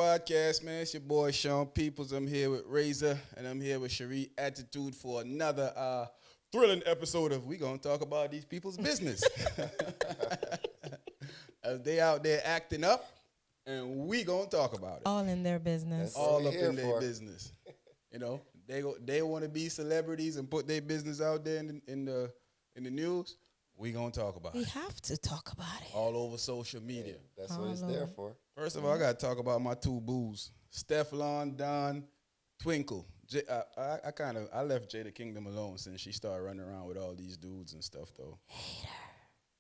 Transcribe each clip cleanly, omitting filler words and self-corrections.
podcast, man. It's your boy Sean Peoples. I'm here with Razor, and I'm here with Cherie Attitude for another thrilling episode of We Gonna Talk About These People's Business. As they out there acting up, and we gonna talk about it. All in their business. All up in their business. You know, they want to be celebrities and put their business out there in the news. We gonna talk about it. We have to talk about it. All over social media. Yeah, that's what it's there for. First of all, I gotta talk about my two boos, Stefflon Don, Twinkle. I left Jada Kingdom alone since she started running around with all these dudes and stuff though. Hater.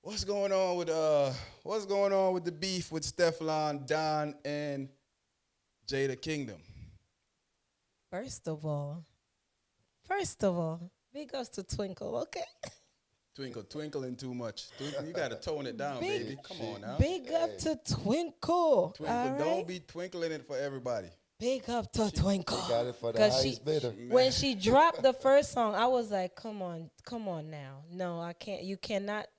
What's going on with the beef with Stefflon Don and Jada Kingdom? First of all, big ups to Twinkle, okay? Twinkling too much. You gotta tone it down, baby. Come on now. Big up to Twinkle. Twinkle, don't be twinkling it for everybody. Big up to Twinkle. She got it for the highest bidder. When she dropped the first song, I was like, come on now. No, I can't. You cannot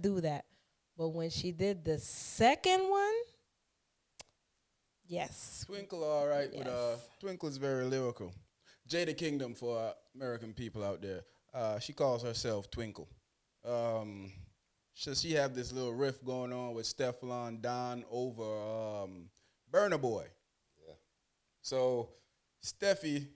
do that. But when she did the second one, yes. Twinkle, all right, yes. but Twinkle is very lyrical. Jada Kingdom for American people out there. She calls herself Twinkle. So she have this little riff going on with Stefflon Don over Burna Boy. Yeah. So Steffi,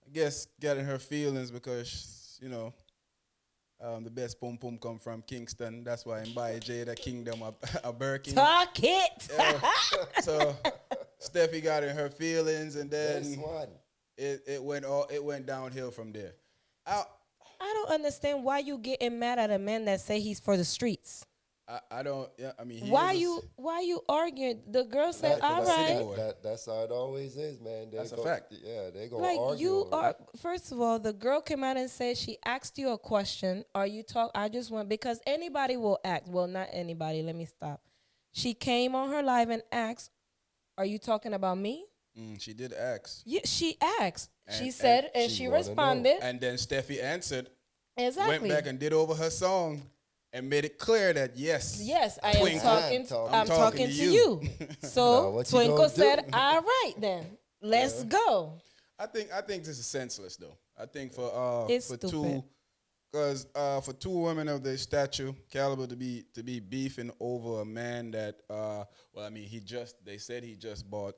I guess, got in her feelings because, the best pum pum come from Kingston. That's why I buy Jada Kingdom a Birkin. Talk it. So Steffi got in her feelings, and then This one. it went downhill from there. I don't understand why you getting mad at a man that say he's for the streets. I don't. Yeah, I mean, Why you arguing? The girl said, "All right." That's how it always is, man. That's a fact. Yeah, they gonna Like argue. you are. First of all, the girl came out and said she asked you a question. Are you talk? I just want because anybody will ask. Well, not anybody. Let me stop. She came on her live and asked, "Are you talking about me?" She did ask. Yeah, she asked. She said, and she responded. And then Steffi answered. Exactly. Went back and did over her song and made it clear that yes, I am talking to you. So Twinkle said, "All right, then let's go." I think this is senseless though. I think for two women of their stature, caliber to be beefing over a man that they said he just bought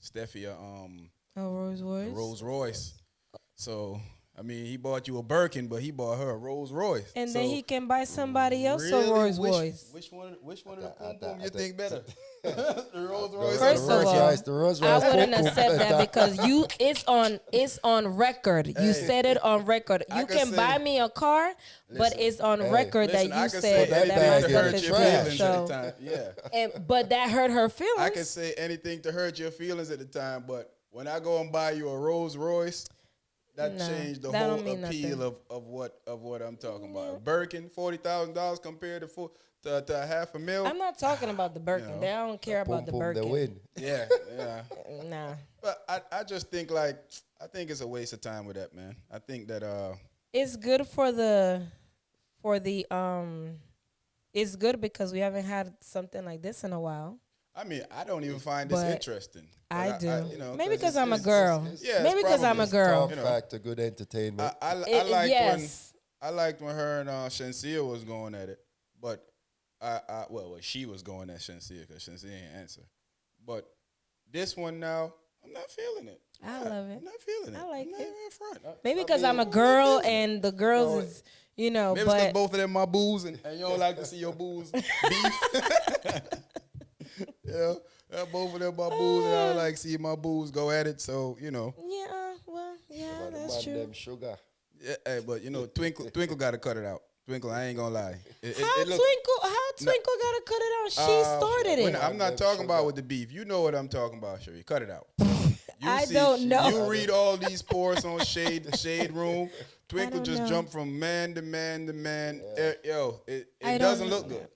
Steffi a Rolls Royce. So I mean, he bought you a Birkin, but he bought her a Rolls Royce. And then he can buy somebody else a Rolls Royce. Which one of the pum pum you think better? The Rolls Royce. First of all, I wouldn't accept that because it's on record. You said it on record. You can buy me a car, but it's on record that you said that my stuff is trash. So, but that hurt her feelings. I can say anything to hurt your feelings at the time, but when I go and buy you a Rolls Royce, that changed the whole appeal of what I'm talking about. Birkin, $40,000 compared to $500,000. I'm not talking about the Birkin. I don't care about the Birkin. They win. Yeah. Nah. But I just think it's a waste of time with that, man. I think that it's good it's good because we haven't had something like this in a while. I mean, I don't even find this interesting. I do. Maybe because I'm a girl. Maybe because I'm a girl. Fact, a good entertainment. I liked when her and Shenseea was going at it, but she was going at Shenseea because Shenseea ain't answer. But this one now, I'm not feeling it. I love it. I'm not feeling it. I like it. In front. Maybe because I'm a girl and the girls is, maybe but because both of them my boos and you don't like to see your boos beef. Both of them my boos, and I don't like seeing my boos go at it. So Yeah, that's true. Them sugar. Yeah, but Twinkle got to cut it out. Twinkle, I ain't gonna lie. How Twinkle got to cut it out? She started it. I'm not talking about with the beef. You know what I'm talking about, Cherie. Cut it out. Don't know. You read all these posts on the shade room. Twinkle just jumped from man to man to man. Yeah. It doesn't look good.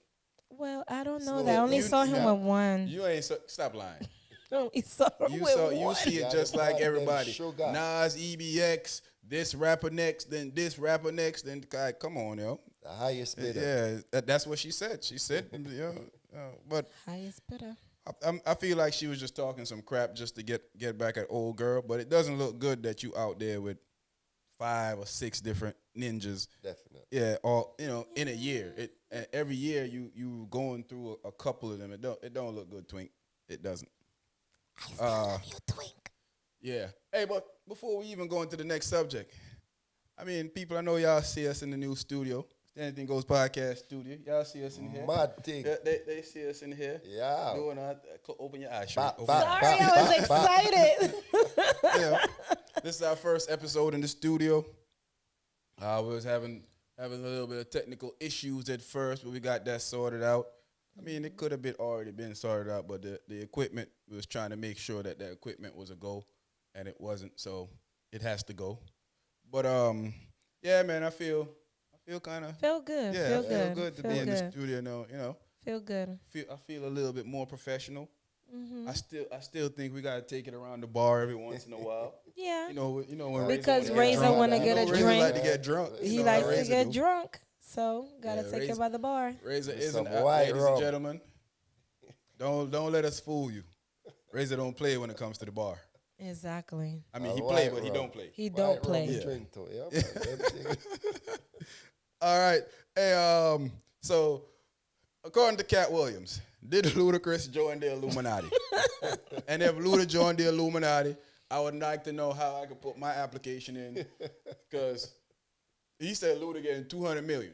Well, I don't know that. I only saw him with one. You ain't stop lying. I only saw him with one. You see it just like everybody. Nas, EBX, this rapper next, then this rapper next, then God, come on, yo. The highest bidder. Yeah, that's what she said. She said, but highest bidder. I feel like she was just talking some crap just to get back at old girl, but it doesn't look good that you out there with 5 or 6 different ninjas. Definitely. Yeah, all in a year. And every year you going through a couple of them. It don't look good, Twink. It doesn't. I still love you, Twink. Yeah. Hey, but before we even go into the next subject, I mean, people, I know y'all see us in the new studio. Anything Goes podcast studio. Y'all see us in here. Mad thing. They see us in here. Yeah. Doing open your eyes. Ba, Open ba, your Sorry, eyes. I was excited. Yeah. This is our first episode in the studio. We was having a little bit of technical issues at first, but we got that sorted out. I mean, it could have already been sorted out, but the equipment, we was trying to make sure that the equipment was a go, and it wasn't, so it has to go. But yeah, man, I feel kind of good. yeah, Feel I feel good. good to Feel be in the good. studio now. Feel good. I feel a little bit more professional. Mm-hmm. I still think we gotta take it around the bar every once in a while. Yeah. You know when Because Razor Razor wanna wanna get a Razor drink. like to get drunk. He You know how likes to Razor get do. drunk, so gotta Yeah, take Razor- it by the bar. Razor With isn't some out, white ladies rum. and gentlemen. Don't let us fool you. Razor don't play when it comes to the bar. Exactly. I mean, A he play, white but he rum. don't play. He don't White rum play. we Yeah. drink to. Yeah, man. Everything. All right. Hey, so according to Cat Williams, did Ludacris join the Illuminati? And if Luda joined the Illuminati, I would like to know how I could put my application in, because he said Luda getting $200 million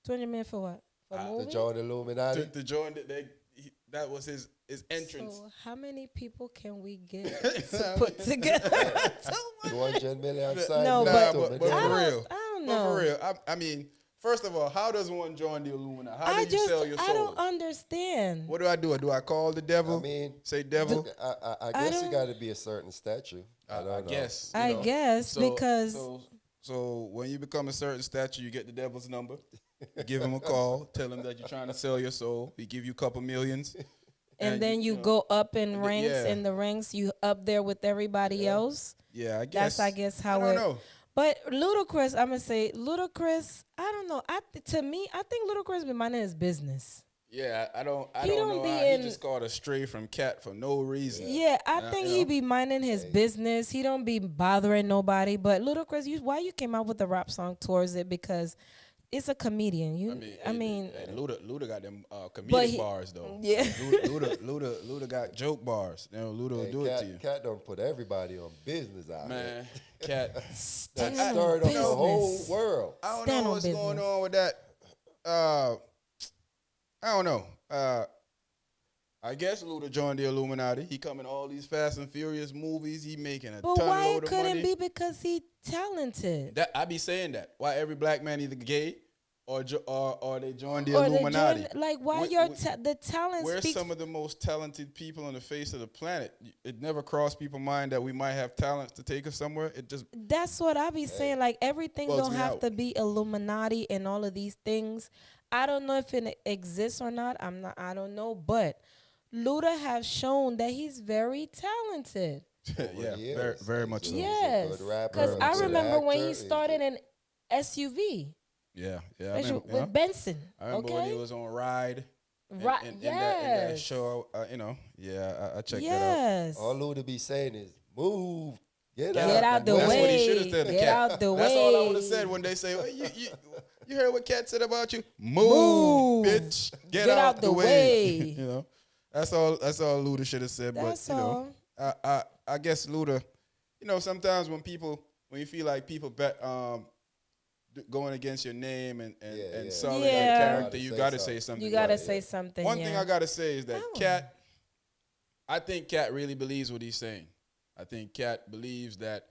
20 minutes for what? For To movie? join the Illuminati. to join. That was his entrance. So how many people can we get to put together? 200 million side. No, Nah, but but I for don't- real. I don't But know. for real, I mean, first of all, how does one join the Illuminati? How do you sell your soul? I don't understand. What do I do? Do I call the devil? I mean, say devil? I guess it got to be a certain statue. I don't know. guess. I you know. guess because So when you become a certain stature, you get the devil's number. You give him a call, tell him that you're trying to sell your soul. He give you a couple millions. and then you know, go up in ranks. yeah. In the ranks, you up there with everybody else. Yeah, I guess. That's I guess how I don't it. know. But Ludacris, I'm gonna say Ludacris. I don't know. To me, I think Ludacris been minding his business. Yeah, I don't He know don't be how in- he just called a stray from Cat for no reason. Yeah, I think you he know. be minding his business. He don't be bothering nobody. But Ludacris, why you came out with a rap song towards it? Because it's a comedian. I mean, Luda got them But comedic he- bars though. yeah. Luda got joke bars. You know, Luda will do it to you. Cat don't put everybody on business out here. Man, Cat. That Stand on stirred up the whole business. world. I don't Stand know on what's going business. on with that. I don't know. I guess Luda joined the Illuminati. He come in all these Fast and Furious movies. He making a But ton why load it of couldn't money. be because he talented? That I be saying that. Why every black man either gay or they join the Or they Illuminati. join- like why the talent We're speaks. some of the most talented people on the face of the planet. It never crossed people's mind that we might have talents to take us somewhere. It just That's what I be saying. Like everything bugs don't me have out. to be Illuminati and all of these things. I don't know if it exists or not. I don't know, but Luda have shown that he's very talented. yeah, he very, is. very much so. He's a Yes, good rapper, because a I good remember when actor. he started in SUV Yeah, yeah. I especially remember, with Benson. I remember when he Okay, was on Ride. right? In that Yes, show, I checked that out. yes. All Luda be saying is, move. Get Get out the That's way. what he should have said to Get Cat. out the That's all I would way. have said when they say, you heard what Cat said about you? Move. Bitch. Get out the way. you know, that's all Luda should have said. That's but, you know, I guess Luda, you know, sometimes when you feel like people going against your name and selling Yeah. your character, You you gotta got to say say something. You gotta about it. say something. One thing I gotta say is that Oh. I think Cat really believes what he's saying. I think Cat believes that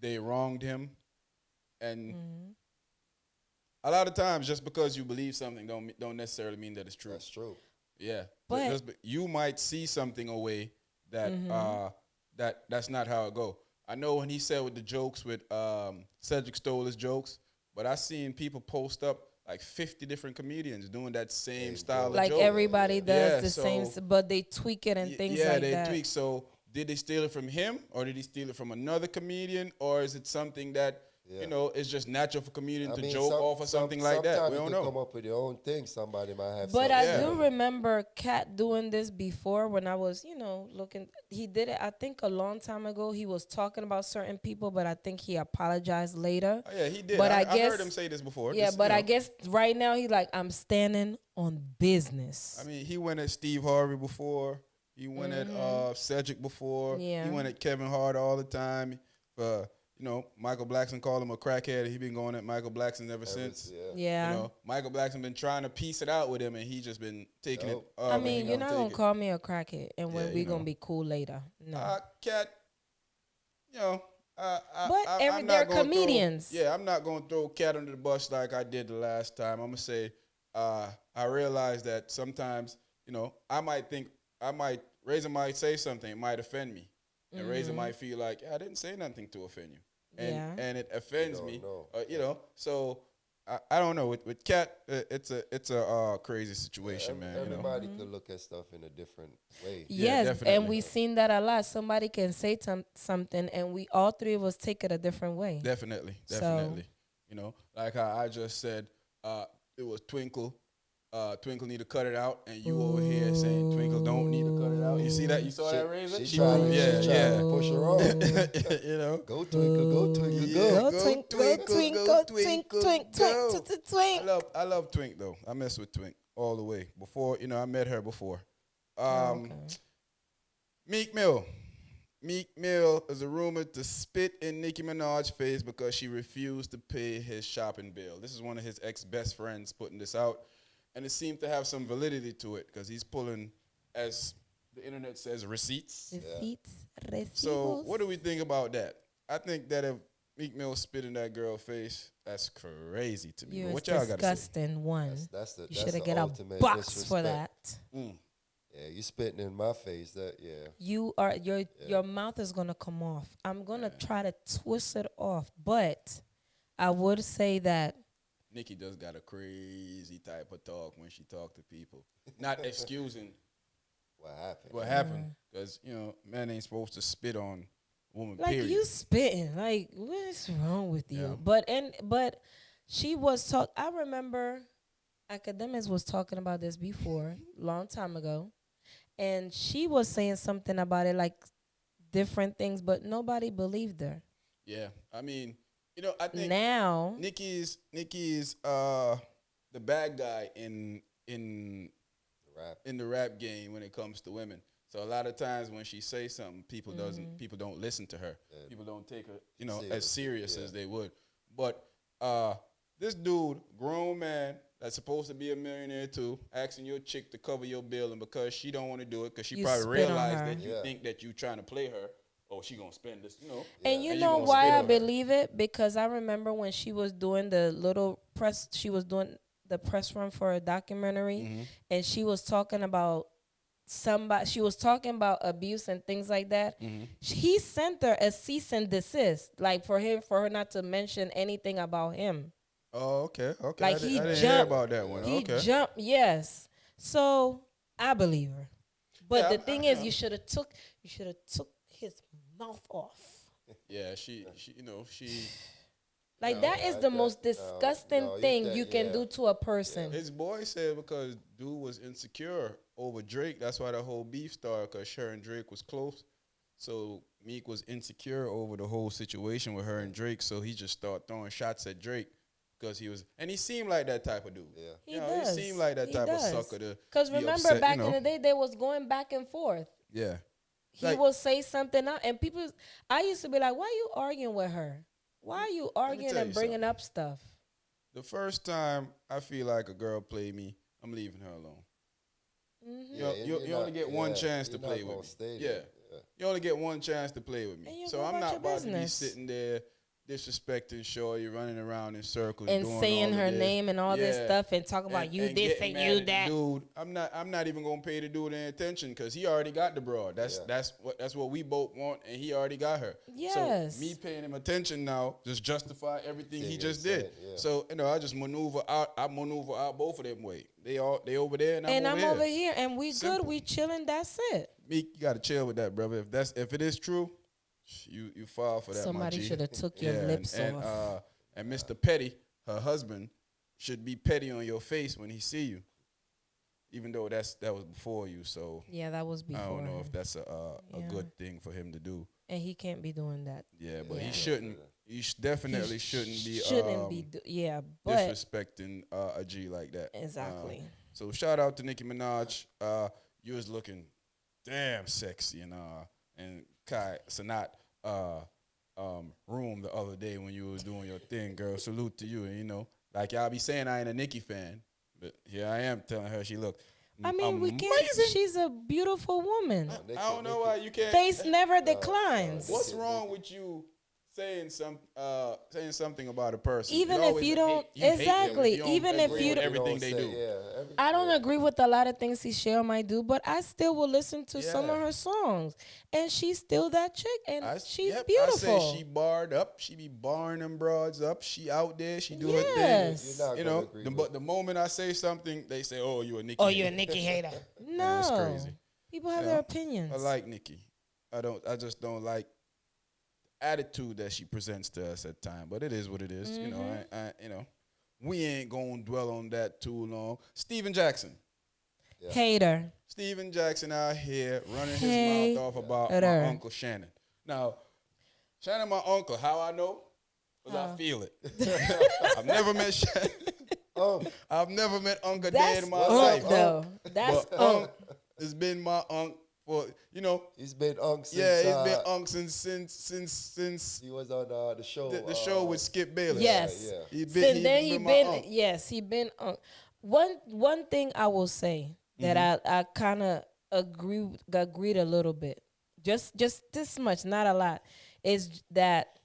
they wronged him, and a lot of times, just because you believe something don't necessarily mean that it's true. That's true. Yeah, But- you might see something away that that's not how it go. I know when he said with the jokes with Cedric stole his jokes, but I seen people post up like 50 different comedians doing that same style of like joke. everybody does Yeah, the same, so- but they tweak it and things like they that. tweak. So did they steal it from him, or did he steal it from another comedian, or is it something that you know, it's just natural for comedians to joke off or something like that. We don't know. Come up with your own thing. Somebody might have. But I do remember Kat doing this before when I was, you know, looking. He did it, I think, a long time ago. He was talking about certain people, but I think he apologized later. Oh, yeah, he did. But I heard him say this before. Yeah, but I guess right now he's like, I'm standing on business. I mean, he went at Steve Harvey before. He went at Cedric before. Yeah. He went at Kevin Hart all the time. You know, Michael Blackson called him a crackhead. He been going at Michael Blackson ever since. Yeah. You know, Michael Blackson been trying to piece it out with him, and he just been taking it. I mean, you're not going to call me a crackhead, and when we going to be cool later. No. Cat, you know, they're comedians. I'm not going to throw Cat under the bus like I did the last time. I'm going to say I realize that sometimes, you know, Razor might say something, it might offend me. And Razor might feel like, I didn't say nothing to offend you. And it offends me. You know, so I don't know. With Cat, it's a crazy situation, man. Everybody could look at stuff in a different way. Yes, and we've seen that a lot. Somebody can say something, and we all three of us take it a different way. Definitely. You know, like how I just said, it was Twinkle. Twinkle need to cut it out, and you over here saying Twinkle don't need to cut it out. You see that? You saw that, Razor? She tried to push her on. You know, go Twinkle, go Twinkle, go. Go Twink. I love Twink though. I mess with Twink all the way. Before, you know, I met her before. Meek Mill. Meek Mill is rumored to spit in Nicki Minaj's face because she refused to pay his shopping bill. This is one of his ex-best friends putting this out. And it seemed to have some validity to it because he's pulling, as the internet says, receipts. Receipts. So what do we think about that? I think that if Meek Mill spit in that girl's face, that's crazy to me. You're what y'all got to say? Disgusting one. You should have get a box for that. Yeah, you spitting in my face. That You are your mouth is gonna come off. I'm gonna try to twist it off, but I would say that Nicki does got a crazy type of talk when she talk to people. Not excusing what happened. Because, you know, man ain't supposed to spit on a woman, like, period. you spitting. Like, what's wrong with you? Yeah. But she was I remember Academics was talking about this before, long time ago. And she was saying something about it, like different things, but nobody believed her. Yeah. I mean, you know, I think now Nicki's the bad guy in the rap game when it comes to women. So a lot of times when she says something, people don't listen to her. Yeah. People don't take her, you know, as serious as they would. But this dude, grown man, that's supposed to be a millionaire too, asking your chick to cover your bill, and because she don't want to do it, because she probably realized that you think that you trying to play her. Oh, she gonna spend this, you know. And you know why I believe it? Because I remember when she was doing the little press, she was doing the press run for a documentary, and she was talking about she was talking about abuse and things like that. He sent her a cease and desist, like for her not to mention anything about him. Oh, okay. Like, I didn't hear about that one. He jumped, yes. So I believe her. But the thing is, you should have took his mouth off. Yeah, she like, that is the most disgusting thing you can do to a person. His boy said because dude was insecure over Drake, that's why the whole beef started, because her and Drake was close. So Meek was insecure over the whole situation with her and Drake, so he just started throwing shots at Drake. Because he seemed like that type of dude. Yeah, he seemed like that type of sucker. Because remember, back in the day, they was going back and forth. Yeah. He will say something out, and I used to be like, why are you arguing with her? Why are you arguing and bringing up stuff? The first time I feel like a girl played me, I'm leaving her alone. You only get one chance to play with me. You only get one chance to play with me. So I'm not about to be sitting there disrespecting Shorty, running around in circles and doing saying all her this. name and all this stuff and talking about you this and you that. Dude, I'm not even gonna pay the dude any attention because he already got the broad. That's what we both want, and he already got her. Yes. So me paying him attention now just justify everything he just did. Yeah. So I just maneuver out both of them way. They over there and I'm over here. And we Simple. Good. We chilling. That's it. Meek, you gotta chill with that, brother. If it is true, You fall for that. Somebody should have took your lips off. And Mr. Petty, her husband, should be petty on your face when he see you, even though that was before you. So yeah, that was before. I don't know if that's a good thing for him to do. And he can't be doing that. Yeah, but he shouldn't. He definitely shouldn't be. But disrespecting a G like that. Exactly. So shout out to Nicki Minaj. You was looking damn sexy and Kai Sanat room the other day when you was doing your thing, girl. Salute to you. And like y'all be saying, I ain't a Nicki fan, but here I am telling her she look. I mean, we can't. She's a beautiful woman. I don't know why you can't. Face never declines. What's wrong with you saying something about a person? Even if you don't exactly, even if you don't everything they do. I don't agree with a lot of things Cheryl might do, but I still will listen to some of her songs, and she's still that chick, and she's beautiful. I say she barred up. She be barring them broads up. She out there. She do her thing. But the moment I say something, they say, "Oh, you a Nicki." Oh, you a Nicki hater? No, that's crazy. People have their opinions. I like Nicki. I just don't like attitude that she presents to us at time, but it is what it is. I we ain't gonna dwell on that too long. Steven Jackson, hater. Steven Jackson out here running his mouth off about my Uncle Shannon. Now, Shannon, my uncle, how I know? Because I feel it. I've never met Shannon. I've never met Uncle Dad in my life. Though. That's Unc. It's been my uncle. For he's been Unc since he's been Unc since he was on the show. The show with Skip Bayless. Yes, he been Unc. One thing I will say that I kind of agreed a little bit, just this much, not a lot, is that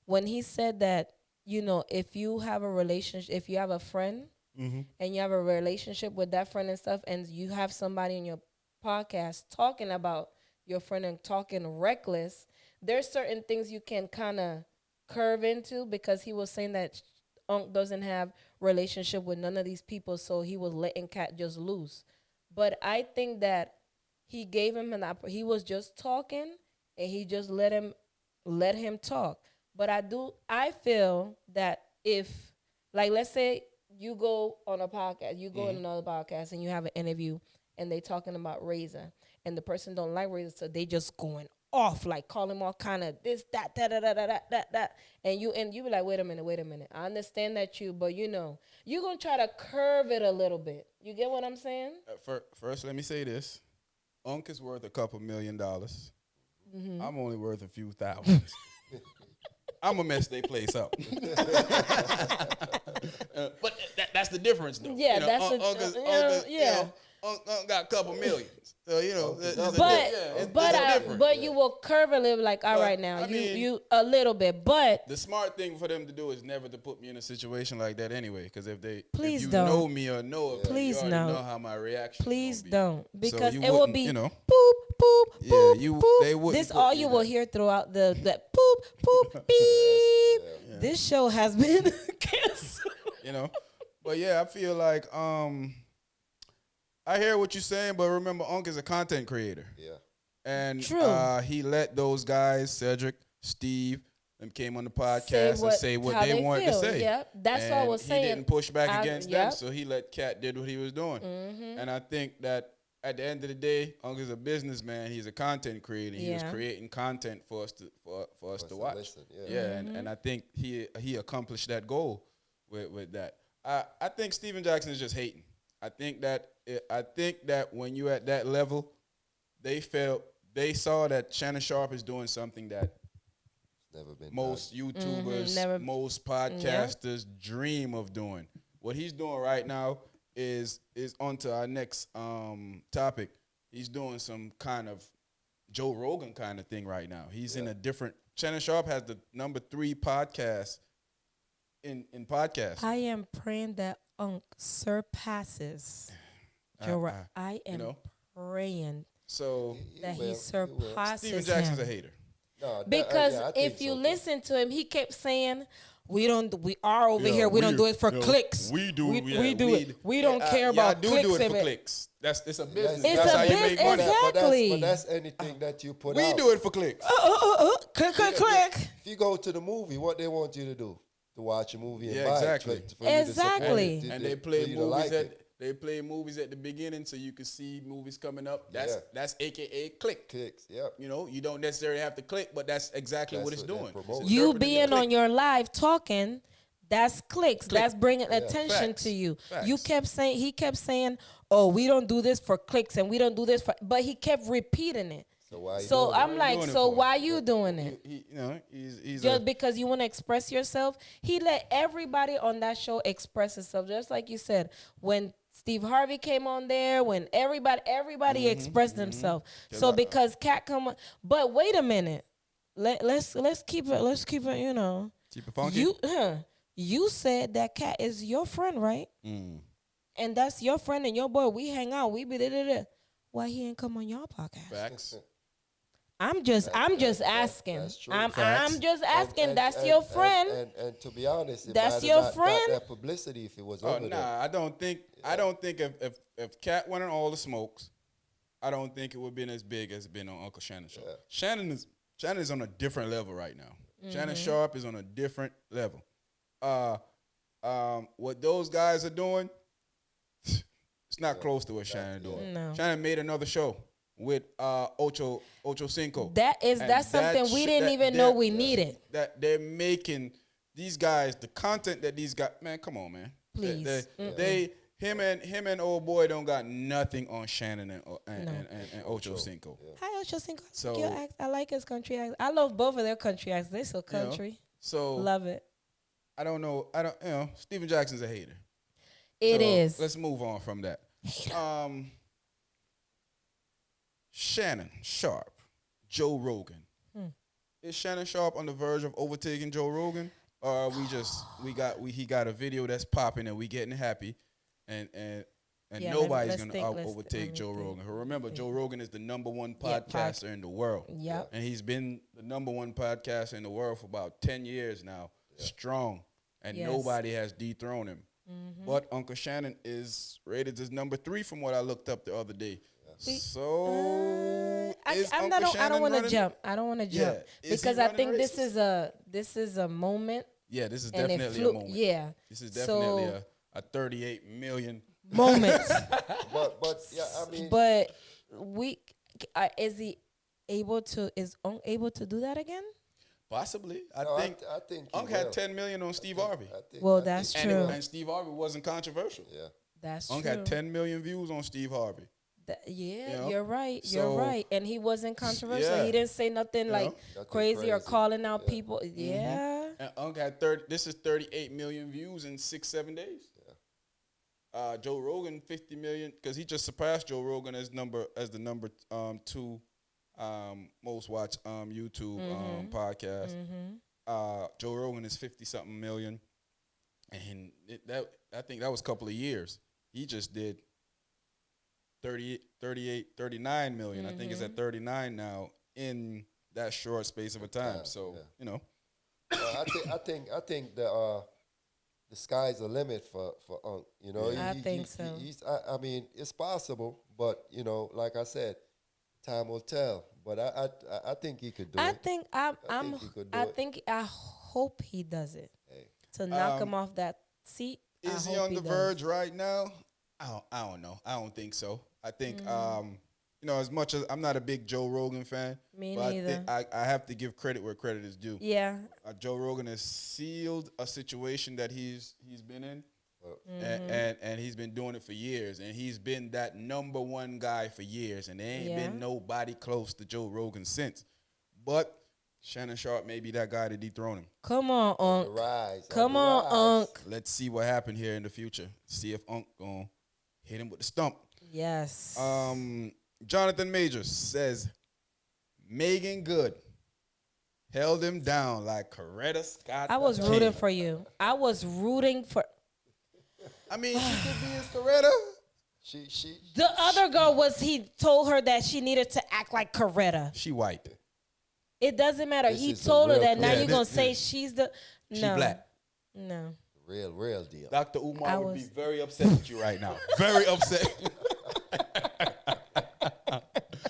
when he said that if you have a relationship, if you have a friend and you have a relationship with that friend and stuff, and you have somebody in your podcast talking about your friend and talking reckless, there's certain things you can kind of curve into, because he was saying that Unc doesn't have relationship with none of these people, so he was letting Cat just loose. But I think that he gave him he was just talking, and he just let him talk. But I feel that if, like, let's say you go on a podcast, you go on another podcast and you have an interview, and they talking about Razor, and the person don't like Razor, so they just going off, like call him all kind of this, that, that, and you be like, wait a minute. I understand that but you're gonna try to curve it a little bit. You get what I'm saying? First, let me say this: Unc is worth a couple $1 million. I'm only worth a few thousands. I'm gonna mess their place up. But that's the difference, though. Yeah, Unc got a couple millions. So, but you will curve a little, like, all right now, you a little bit. But the smart thing for them to do is never to put me in a situation like that anyway. Because if you don't know me or know it, please you already know how my reaction. Please be. don't, because so it will be boop boop boop boop. They wouldn't. This all you will hear throughout the boop boop beep. Yeah. This show has been canceled. But yeah, I feel like I hear what you're saying, but remember, Unc is a content creator. Yeah. And he let those guys, Cedric, Steve, them came on the podcast and say what they wanted to say. Yeah, that's what I was saying. He didn't push back against them, so he let Cat did what he was doing. And I think that at the end of the day, Unc is a businessman. He's a content creator. He was creating content for us to watch. Listen, and I think he accomplished that goal with that. I think Steven Jackson is just hating. I think that when you at that level, they saw that Shannon Sharp is doing something that never been most done. YouTubers, most podcasters dream of doing. What he's doing right now is onto our next topic. He's doing some kind of Joe Rogan kind of thing right now. He's in a different. Shannon Sharp has the number 3 podcast in podcasts. I am praying that Unc surpasses Joe. I am praying that he surpasses Steven Jackson's him. a hater. Because if you listen to him, he kept saying, We are over here. We don't do it for clicks. We do it. We don't care about clicks. Do it for clicks. It's a business. It's That's a how you make money. Exactly. But that's anything that you put out. We do it for clicks. Click. If you go to the movie, what they want you to do? To watch a movie and buy exactly. it. For you to support it, and they play movies they play movies at the beginning so you can see movies coming up. That's AKA click. Clicks, yeah. You know, you don't necessarily have to click, but that's exactly what it's doing. You being on your live talking, that's clicks. That's bringing attention Facts. to you. Facts. He kept saying, "Oh, we don't do this for clicks and we don't do this for," but he kept repeating it. So I'm like, so why you doing it? He's just because you want to express yourself. He let everybody on that show express itself, just like you said. When Steve Harvey came on there, when everybody expressed themselves. So because Cat come on, but wait a minute, let's keep it. You know, keep it funky. You said that Cat is your friend, right? And that's your friend and your boy. We hang out. We be da. Why he ain't come on your podcast? Facts. I'm just asking. I'm just asking. That's your friend. And to be honest, that's your friend. That publicity, if it was over there. I don't think if Cat went on all the smokes, I don't think it would have been as big as it been on Uncle Shannon's show. Yeah. Shannon is on a different level right now. Shannon Sharp is on a different level. What those guys are doing, it's not close to what Shannon doing. No. Shannon made another show with Ocho Cinco. That's something we didn't even know we needed. That they're making these guys, the content that these guys, man, come on, man. Please. Him and old boy don't got nothing on Shannon and Ocho Cinco. Yeah. Hi, Ocho Cinco. So, I like his country accent. I love both of their country accents. They're so country. So love it. I don't know. Steven Jackson's a hater. It is. Let's move on from that. Shannon Sharp, Joe Rogan. Is Shannon Sharp on the verge of overtaking Joe Rogan? Or he got a video that's popping and we getting happy and nobody's gonna overtake Joe Rogan. Remember, Joe Rogan is the #1 podcaster in the world. Yep. And he's been the #1 podcaster in the world for about 10 years now. Yeah. Strong. And nobody has dethroned him. But Uncle Shannon is rated as #3 from what I looked up the other day. So I don't want to jump. I don't want to jump because I think this is a moment. Yeah, this is definitely a moment. Yeah, this is definitely a 38 million moment. but is he able to? Is Unc able to do that again? Possibly. I think Unc had 10 million on Steve Harvey. That's true. And Steve Harvey wasn't controversial. Yeah, that's Unc true. had 10 million views on Steve Harvey. You're right. You're right. And he wasn't controversial. He didn't say nothing like crazy or calling out people. Yeah. And Unc had this is 38 million views in 6-7 days. Yeah. Joe Rogan 50 million because he just surpassed Joe Rogan as the number 2 most watched YouTube podcast. Joe Rogan is 50-something million, and I think that was a couple of years. He just did 38, 39 million. I think it's at 39 now in that short space of a time. So I think the sky's the limit for Unc. You know, I think so. I mean, it's possible, but like I said, time will tell. But I think he could do it. I hope he does it to knock him off that seat. Is he on the verge right now? I don't know. I don't think so. I think as much as I'm not a big Joe Rogan fan, me neither. I have to give credit where credit is due. Yeah. Joe Rogan has sealed a situation that he's been in. And he's been doing it for years, and he's been that #1 guy for years, and there ain't been nobody close to Joe Rogan since. But Shannon Sharp may be that guy to dethrone him. Come on, Unc. Come on, Unc. Let's see what happened here in the future. See if Unc gonna hit him with the stump. Yes. Jonathan Majors says Megan Good held him down like Coretta Scott. I was rooting for you. I was rooting for. I mean, she could be his Coretta. The other girl he told her that she needed to act like Coretta. She white. It doesn't matter. He told her that. Now you're going to say she's the. No. She black. No. Real deal. Dr. Umar would be very upset with you right now. Very upset.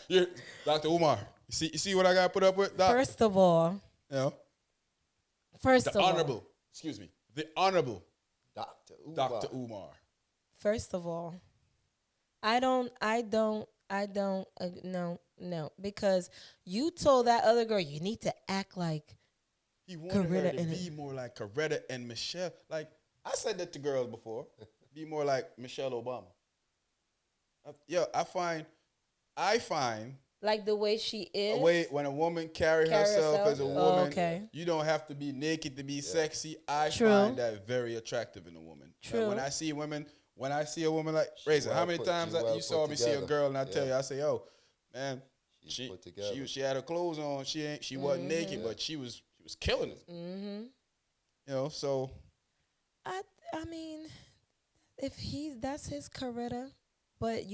Yeah, Dr. Umar, you see what I got to put up with, Doc? First of all, You know, the Honorable Dr. Dr. Umar. First of all, no, because you told that other girl you need to act like He wanted her to be more like Coretta and Michelle. Like, I said that to girls before. Be more like Michelle Obama. I find like the way she is. When a woman carry herself as a woman, okay. You don't have to be naked to be sexy. I True. find that very attractive in a woman. True. When I see a woman like Razor, how many times you saw me see a girl and I tell you, I say, "Oh, man, she had her clothes on. She wasn't naked, but she was killing it." Mm-hmm. You know, so I mean, if that's his Coretta, but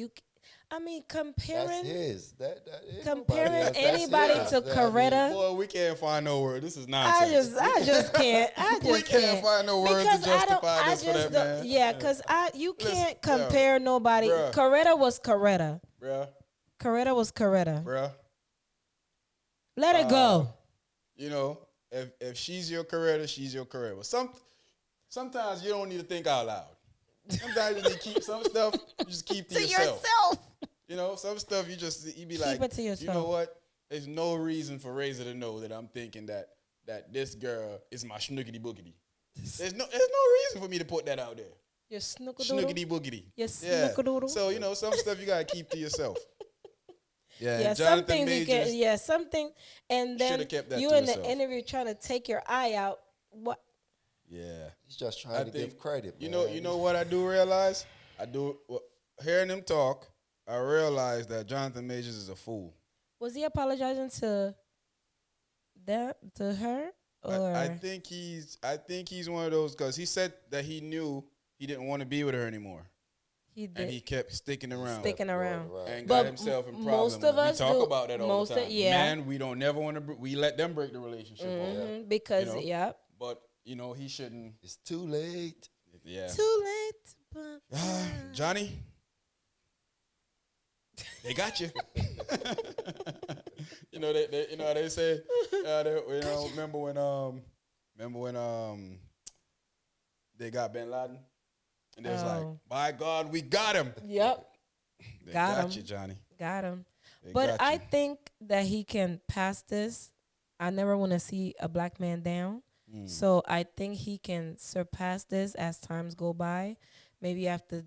comparing That's his. That comparing anybody to Coretta. Boy, we can't find no word. This is nonsense. I just can't. We can't find no words to justify this for that, man. Yeah, because you can't compare nobody. Bruh. Coretta was Coretta. Bruh. Coretta was Coretta. Bruh. Let it go. You know, if she's your Coretta, she's your Coretta. But sometimes you don't need to think out loud. Sometimes you need to keep some stuff. You just keep to yourself. You know, some stuff you be keep like, it to yourself. You know what? There's no reason for Razor to know that I'm thinking that this girl is my schnookity boogity. There's no reason for me to put that out there. Your snookadoodle. Schnookity boogity. Your snookadoodle. So some stuff you gotta keep to yourself. Yeah, some things you can. Yeah, something, and then you in the interview trying to take your eye out. What? Yeah, he's just trying to give credit. You know what I do realize? Hearing him talk, I realize that Jonathan Majors is a fool. Was he apologizing to her? Or? I think he's one of those because he said that he knew he didn't want to be with her anymore. He did. And he kept sticking around. And but got himself in problems. Most of us we talk about that all the time. Yeah. Man, we don't never want to. We let them break the relationship. Mm-hmm, because But he shouldn't. It's too late. Yeah. Too late. Johnny, they got you. They say. Remember when they got Bin Laden, and they was like, "By God, we got him." Yep. They got you, Johnny. Got him. But I think that he can pass this. I never want to see a black man down. So I think he can surpass this as times go by. Maybe you have to,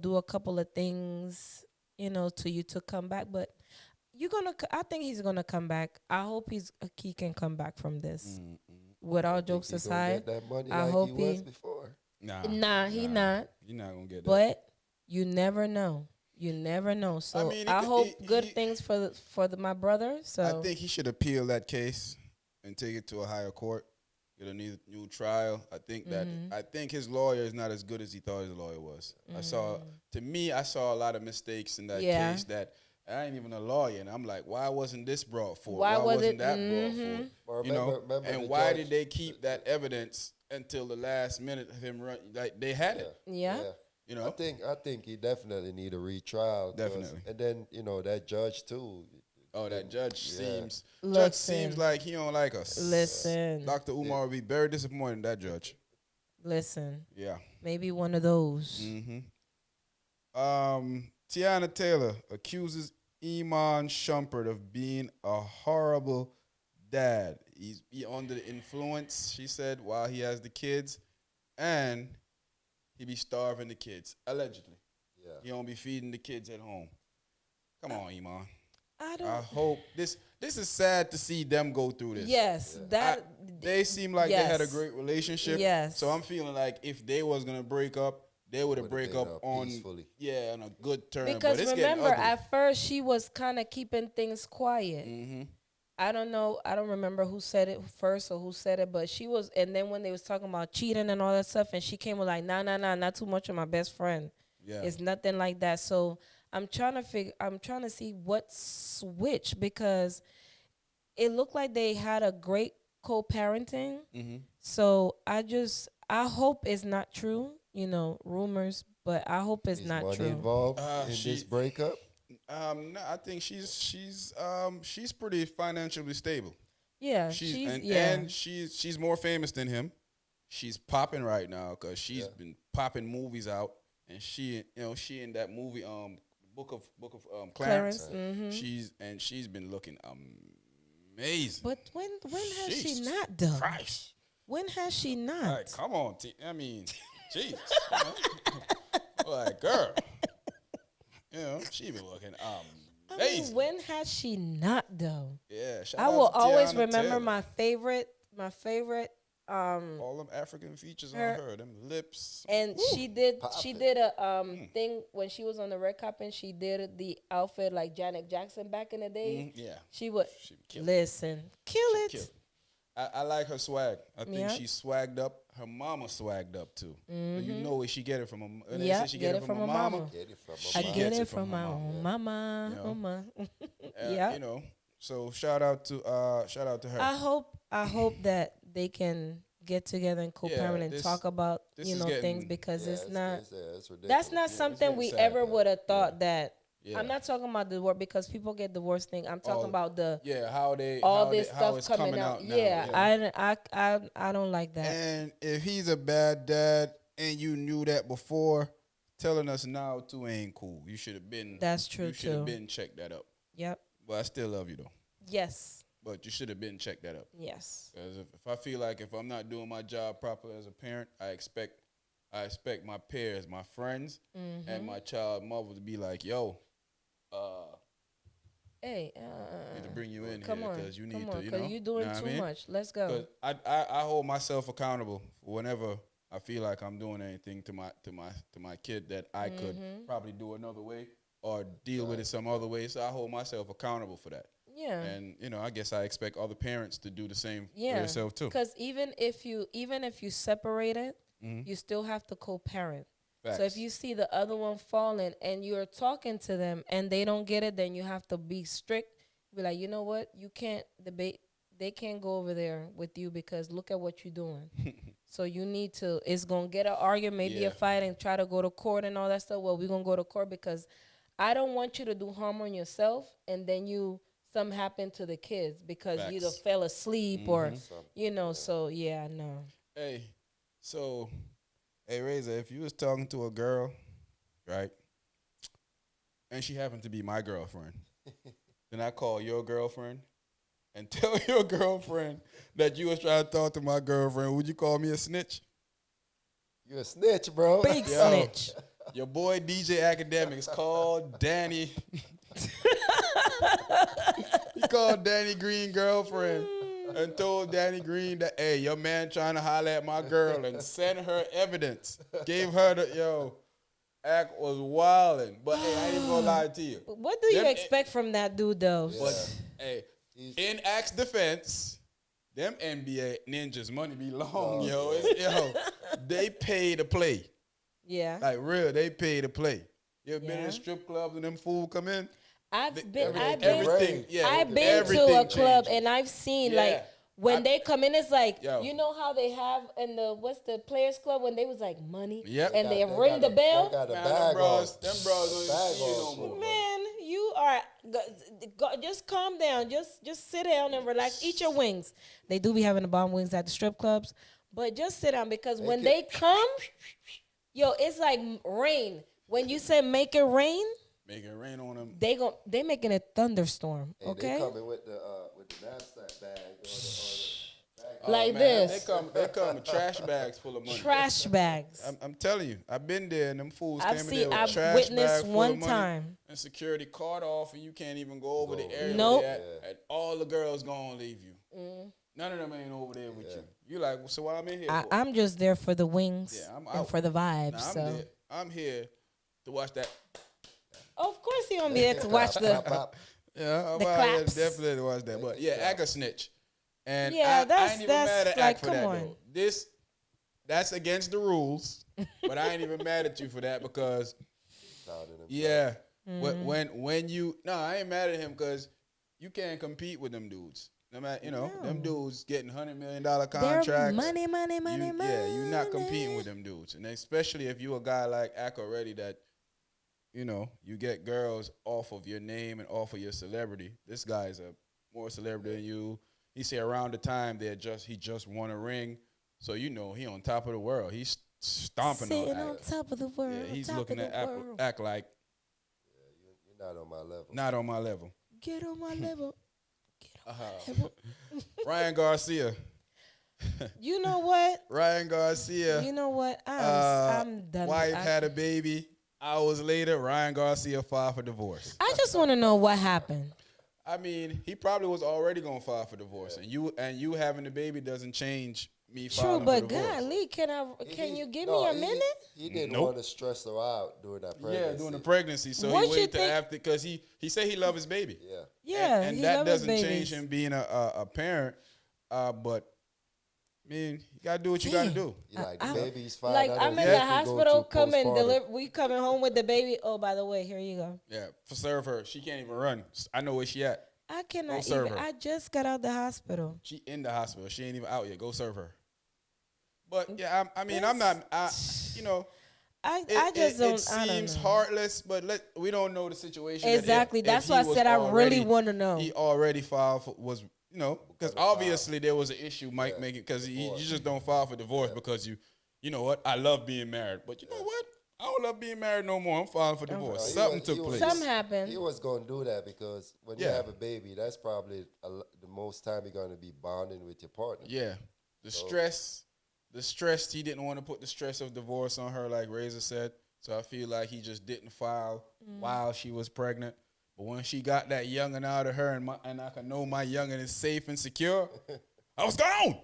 do a couple of things, to come back. But I think he's gonna come back. I hope he can come back from this. With all jokes aside, I hope he was before. Nah, he not. You're not gonna get that. But you never know. You never know. So I hope good things for my brother. So I think he should appeal that case and take it to a higher court. Get a new trial. I think his lawyer is not as good as he thought his lawyer was. I saw a lot of mistakes in that case that I ain't even a lawyer, and I'm like, why wasn't this brought forward? Why wasn't that brought forward? And why did they keep that evidence until the last minute of him run? Like they had it. Yeah. I think he definitely need a retrial. Definitely. And then that judge too. Oh, that judge seems like he don't like us. Listen. Dr. Umar would be very disappointed in that judge. Listen. Yeah. Maybe one of those. Mm-hmm. Tiana Taylor accuses Iman Shumpert of being a horrible dad. He's under the influence, she said, while he has the kids. And he be starving the kids, allegedly. Yeah. He don't be feeding the kids at home. Come on, Iman. I hope this is sad to see them go through this. Yes, they seem like they had a great relationship. Yes. So I'm feeling like if they was gonna break up, they would have break up on a good term. Because remember, at first she was kind of keeping things quiet. Mm-hmm. I don't know. I don't remember who said it first or who said it, but she was. And then when they was talking about cheating and all that stuff, and she came with like, nah, not too much of my best friend. Yeah, it's nothing like that. So I'm trying to see what switched because it looked like they had a great co-parenting. Mm-hmm. So I I hope it's not true. Rumors, but I hope it's Is not money true. involved in this breakup? No, I think she's pretty financially stable. Yeah, And she's more famous than him. She's popping right now because she's been popping movies out, and she in that movie Book of Clarence. Mm-hmm. She's been looking amazing. But when has she not done? Christ. When has she not? All right, come on, I mean, Jesus. Like, girl. She been looking amazing. When has she not though? Yeah, I will always Tiana remember Taylor. my favorite. All them African features on her, them lips. And she did a thing when she was on the red carpet. She did the outfit like Janet Jackson back in the day. Yeah, she would kill it. I like her swag. I think she swagged up. Her mama swagged up too. Mm-hmm. You know where she get it from? Yeah, she get it from her mama. I get it from my own mama. Yeah. So shout out to her. I hope that they can get together and co-parent and talk about things, because that's not something we ever would have thought that. Yeah. I'm not talking about the divorce because people get divorced thing. I'm talking about how this stuff coming out now. Yeah, I don't like that. And if he's a bad dad and you knew that before, telling us now too ain't cool. You should have been. That's true too. You should have been checked that up. Yep. But I still love you though. Yes. But you should have been checked that up. Yes. Because if I feel like if I'm not doing my job properly as a parent, I expect my peers, my friends, and my child mother to be like, yo. Hey, need to bring you in here because you need to, because you're doing too much. Let's go. I hold myself accountable whenever I feel like I'm doing anything to my kid that I could probably do another way or deal with it some other way. So I hold myself accountable for that. Yeah. And I guess I expect other parents to do the same for yourself too. Because even if you separate it, you still have to co-parent. Facts. So if you see the other one falling and you're talking to them and they don't get it, then you have to be strict. Be like, you know what? You can't debate. They can't go over there with you because look at what you're doing. So you need to. It's gonna get an argument, maybe a fight, and try to go to court and all that stuff. Well, we're gonna go to court because I don't want you to do harm on yourself and then something happen to the kids because you either fell asleep or So no. Hey, Razor, if you was talking to a girl, right, and she happened to be my girlfriend, then I call your girlfriend and tell your girlfriend that you was trying to talk to my girlfriend. Would you call me a snitch? You a snitch, bro. Big snitch. Your boy DJ Academics called Danny. He called Danny Green girlfriend. And told Danny Green that, hey, your man trying to holler at my girl and send her evidence. Gave her act was wilding. But hey, I ain't even gonna lie to you. What do you expect from that dude though? But hey, in Act's defense, them NBA ninjas money be long, they pay to play. Yeah. Like real, they pay to play. You ever been in strip clubs and them fools come in? I've been to a club and I've seen when they come in, it's like you know how they have in the Players Club when they was like money and they ring the bell. Them bros don't see no more. Man, you are just calm down, just sit down and relax. Eat your wings. They do be having the bomb wings at the strip clubs, but just sit down because when they come, it's like rain. When you say make it rain. Make it rain on them. They making a thunderstorm. Okay. They coming with the knapsack bag like this. They come with trash bags full of money. Trash bags. I'm telling you, I've been there, and them fools came in there with I've trash witnessed bags full one of money, time. and security caught off, and you can't even go over the area. Nope. And all the girls gonna leave you. None of them ain't over there with you. You like, so what I'm in here for? I'm just there for the wings and for the vibes. I'm here to watch that. Of course you want me there to watch the claps. Definitely to watch that. But act a snitch. And I ain't even mad at Act for that on. though. That's against the rules. But I ain't even mad at you for that because when you I ain't mad at him because you can't compete with them dudes. No matter, them dudes getting $100 million contracts. They're money. Yeah, you're not competing with them dudes, and especially if you a guy like Ack already that, you get girls off of your name and off of your celebrity. This guy is a more celebrity than you. He say around the time he just won a ring, so he on top of the world. He's stomping Sitting on top of the world. Yeah, he's looking at Ack like, you're not on my level. Not on my level. Get on my level. Ryan Garcia. You know what? Ryan Garcia. You know what? I'm done. Wife had a baby. Hours later, Ryan Garcia filed for divorce. I just want to know what happened. I mean, he probably was already gonna file for divorce, and you having a baby doesn't change me filing for divorce. True, but golly, can you give me a minute? He didn't want to stress her out during that pregnancy. Yeah, during the pregnancy, so he waited to after because he said he loved his baby. Yeah, and that doesn't change him being a parent. But I mean, you gotta do what you gotta do. Like the baby's fine. Like I'm in the hospital, we coming home with the baby. Oh, by the way, here you go. Yeah, serve her. She can't even run. I know where she at. I cannot even. I just got out the hospital. She in the hospital. She ain't even out yet. Go serve her. But yeah, I mean, I'm not. I just don't. It seems heartless, but we don't know the situation. Exactly. That's why I said I really want to know. He already filed for because obviously there was an issue Mike making because you just don't file for divorce because you know what, I love being married, but you know what, I don't love being married no more. I'm filing for divorce. Something took place. Something happened. He was going to do that because when you have a baby, that's probably the most time you're going to be bonding with your partner. Yeah, the stress. He didn't want to put the stress of divorce on her, like Razor said. So I feel like he just didn't file while she was pregnant. But when she got that youngin' out of her, and I can know my youngin' is safe and secure, I was gone.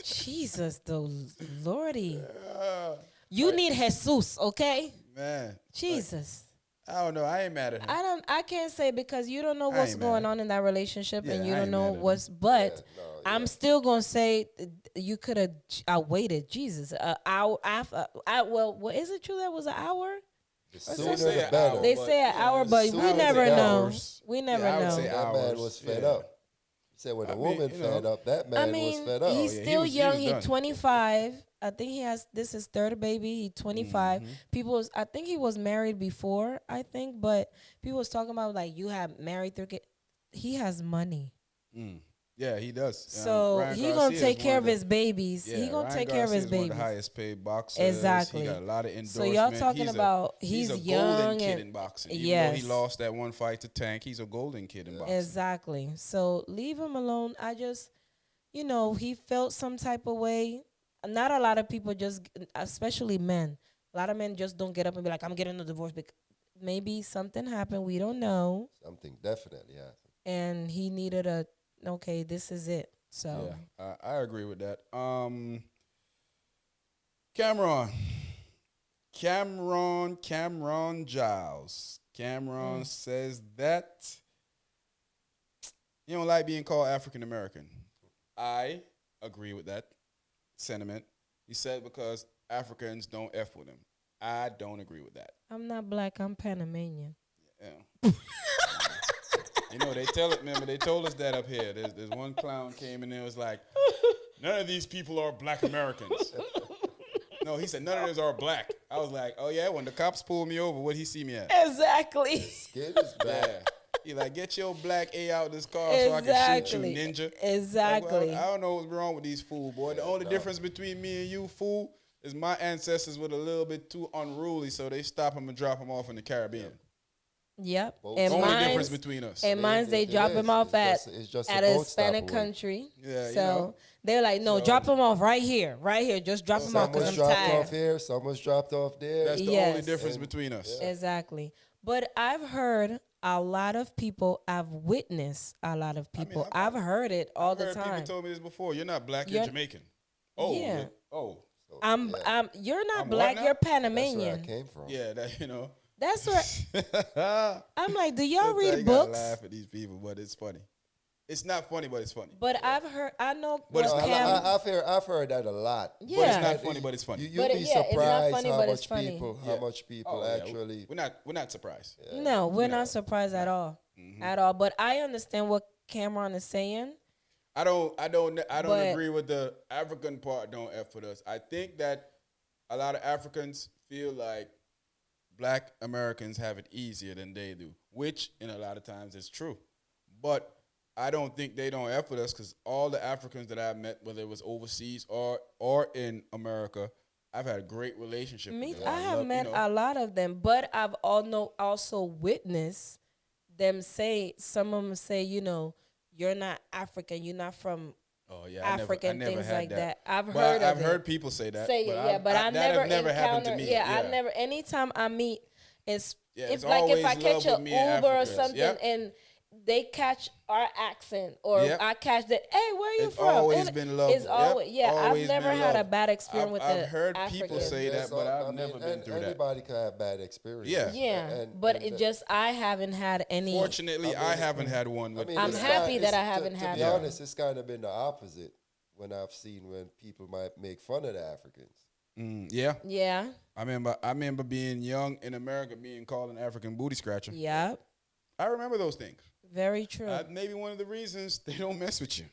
Jesus, though, Lordy, you need Jesus, okay? Man, Jesus. I don't know. I ain't mad at him. I can't say because you don't know what's going on in that relationship, and you don't know what's. But I'm still gonna say you could have waited. Jesus, an hour after. Well, is it true that was an hour? They say an hour, but we never know. We never know. That man was fed up. He said when a woman fed up, that man was fed up. He's still young. He's 25. I think this is third baby. He's 25. I think he was married before, but people was talking about like you have married 3 kids. He has money. Yeah, he does. So he gonna take care of his babies. He gonna take care of his babies. One of the highest paid boxers. Exactly. He got a lot of endorsements. So y'all talking about he's a young golden kid in boxing. Even though he lost that one fight to Tank, he's a golden kid in boxing. Exactly. So leave him alone. I just, he felt some type of way. Not a lot of people especially men. A lot of men just don't get up and be like, I'm getting a divorce. Because maybe something happened. We don't know. Something definitely happened. And he needed okay, this is it. So yeah, I agree with that. Cameron Giles. Cameron says that you don't like being called African American. I agree with that sentiment. He said because Africans don't F with him. I don't agree with that. I'm not black. I'm Panamanian. Yeah. They told us that up here. There's one clown came in there was like, none of these people are black Americans. No, he said none of these are black. I was like, oh yeah, when the cops pulled me over, what'd he see me at? Exactly. Skin is black. Yeah. He like, get your black A out of this car so I can shoot you, ninja. Exactly. Like, I don't know what's wrong with these fools, boy. The only difference between me and you, fool, is my ancestors were a little bit too unruly, so they stop him and drop him off in the Caribbean. Yep. And only difference between us. And mine's they drop him off at a Hispanic country. Yeah. So they're like, no, drop him off right here. Just drop him off because I'm tired. Some was dropped off here. Some was dropped off there. That's the only difference between us. Yeah. Exactly. But I've heard a lot of people. I've witnessed a lot of people. I've heard it all the time. People told me this before. You're not black. You're Jamaican. Oh. Yeah. Oh. You're not black. You're Panamanian. That's where I came from. Yeah. That That's where I'm like, do y'all read you books? Laugh at these people, but it's funny. It's not funny, but it's funny. But I know. But I've heard that a lot. Yeah. But it's not funny, but it's funny. You'd be surprised how much people actually. We're not surprised. Yeah. No, we're not surprised at all. At all. But I understand what Cameron is saying. don't agree with the African part. Don't F with us. I think that a lot of Africans feel like Black Americans have it easier than they do, which in a lot of times is true. But I don't think they don't F with us because all the Africans that I've met, whether it was overseas or in America, I've had a great relationship with them. I have met a lot of them, but I've also witnessed them say, some of them say, you're not African, you're not from Africa and things like that. I've heard people say that. But I never encountered. I never. Anytime I meet, if I catch an Uber or something and they catch our accent or I catch that, hey, where are you from? Always been love. It's always I've never had a bad experience with I've heard people say that, but I've never been through that. Everybody can have bad experience. But I haven't had any. Fortunately, I haven't had one. I'm happy that I haven't had. To be honest, it's kind of been the opposite when I've seen when people might make fun of the Africans. Yeah. I remember being young in America, being called an African booty scratcher. Yeah. I remember those things. Very true. Maybe one of the reasons they don't mess with you.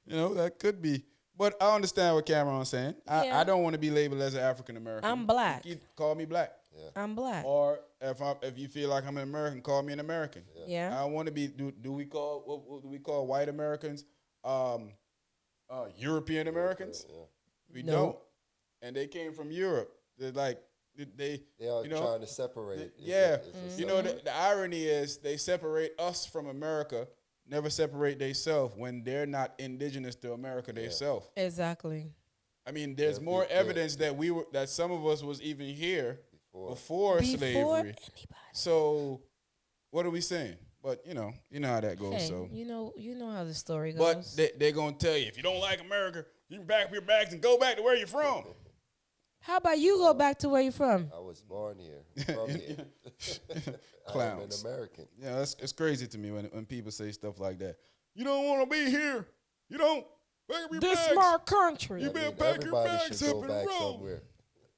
That could be. But I understand what Cameron's saying. I don't want to be labeled as an African American. I'm Black. You call me Black. Yeah. I'm Black. Or if you feel like I'm an American, call me an American. Yeah. I want to be. Do we call what do we call white Americans? European Americans. We don't. And they came from Europe. They're like. They are trying to separate. The irony is they separate us from America, never separate themselves when they're not indigenous to America themselves. Exactly. I mean, there's more evidence that some of us was even here before slavery. Anybody. So, what are we saying? But you know how that goes. Hey, so you know how the story goes. But they're gonna tell you if you don't like America, you can pack up your bags and go back to where you're from. How about you go back to where you're from? I was born here, from here. Clowns. I'm an American. Yeah, it's crazy to me when people say stuff like that. You don't want to be here. You don't. Pack up your this bags. my country. You better pack your bags up and roll. Somewhere.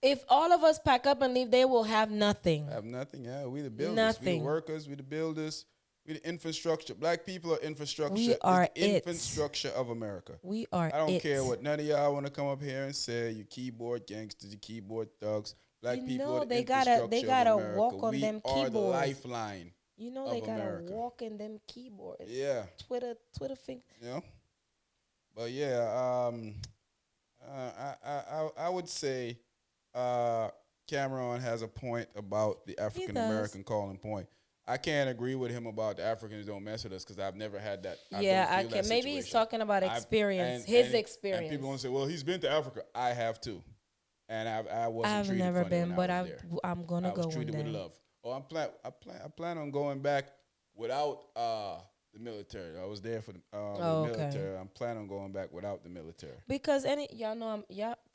If all of us pack up and leave, they will have nothing. Have nothing. Yeah, we the builders. Nothing. We the workers. We the builders. We the infrastructure. Black people are infrastructure. We are the infrastructure of America. We are I don't care what none of y'all want to come up here and say. You keyboard gangsters, you keyboard thugs. Black people are the infrastructure they gotta of America. walk on them keyboards. We are the lifeline. They gotta America. walk in them keyboards. Yeah. Twitter fingers. But I would say Cameron has a point about the African American calling point. I can't agree with him about the Africans don't mess with us because I've never had that. I can. Maybe he's talking about experience, his experience. And people gonna say, "Well, he's been to Africa." I have too, and I wasn't. I've treated never funny been, but I'm gonna go one day. I was treated with love. I plan on going back without the military. I was there for the military. I'm planning on going back without the military. Because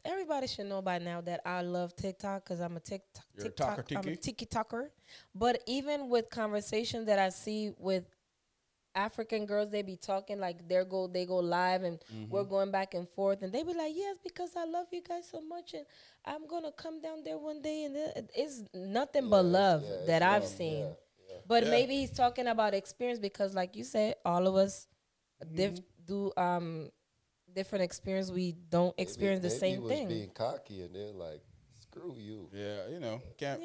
everybody should know by now that I love TikTok because I'm a TikToker. But even with conversations that I see with African girls, they be talking like they go live and we're going back and forth and they be like, yes, because I love you guys so much and I'm gonna come down there one day and it's nothing but love that I've seen. But maybe he's talking about experience because, like you said, all of us do different experience. We don't experience the same thing. Being cocky and they're like, screw you. Yeah,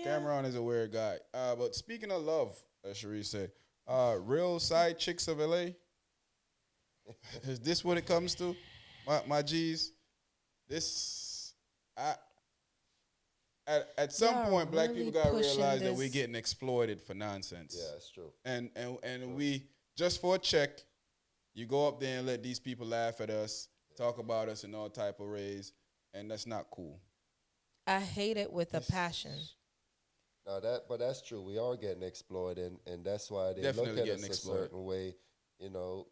Cameron is a weird guy. But speaking of love, as Cherie said, real side chicks of LA. Is this what it comes to, my G's? At some point, black really people gotta realize that this. we're getting exploited for nonsense. Yeah, that's true. And we just for a check, you go up there and let these people laugh at us, talk about us in all type of ways, and that's not cool. I hate it with a passion. No, but that's true. We are getting exploited, and that's why they Definitely look at us exploited. a certain way. You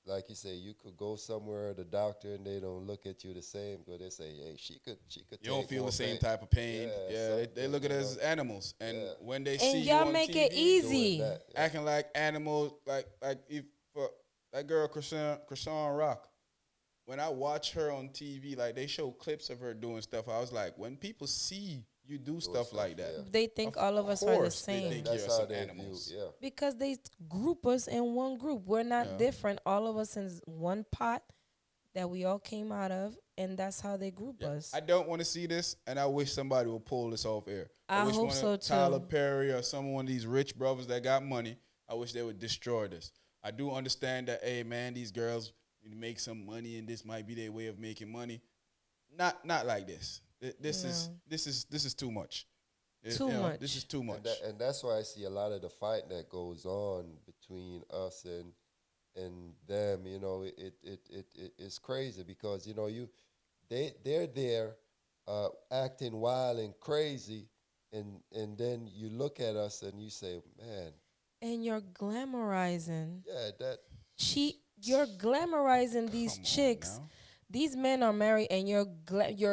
like you say, you could go somewhere, the doctor, and they don't look at you the same. But they say, hey, she could. You don't feel the same type of pain. Yeah, they look at us as animals, and when they see and you y'all on make TV it easy, acting like animals, like if that girl Krishan Rock. When I watch her on TV, like they show clips of her doing stuff, I was like, when people see you do stuff like that. Yeah. They think Of all of us are the course they same. think That's you're how some they animals. view. Yeah. Because they group us in one group. We're not Yeah. different. All of us in one pot that we all came out of, and that's how they group Yeah. us. I don't want to see this, and I wish somebody would pull this off air. I wish hope one so of too. Tyler Perry or some one of these rich brothers that got money, I wish they would destroy this. I do understand that, hey man, these girls need to make some money, and this might be their way of making money. Not like this. This is too much. Too much. This is too much. And that's why I see a lot of the fight that goes on between us and them. You know, it's crazy because they're there acting wild and crazy, and then you look at us and you say, man, And you're glamorizing. yeah, that You're glamorizing these chicks. These men are married, and you're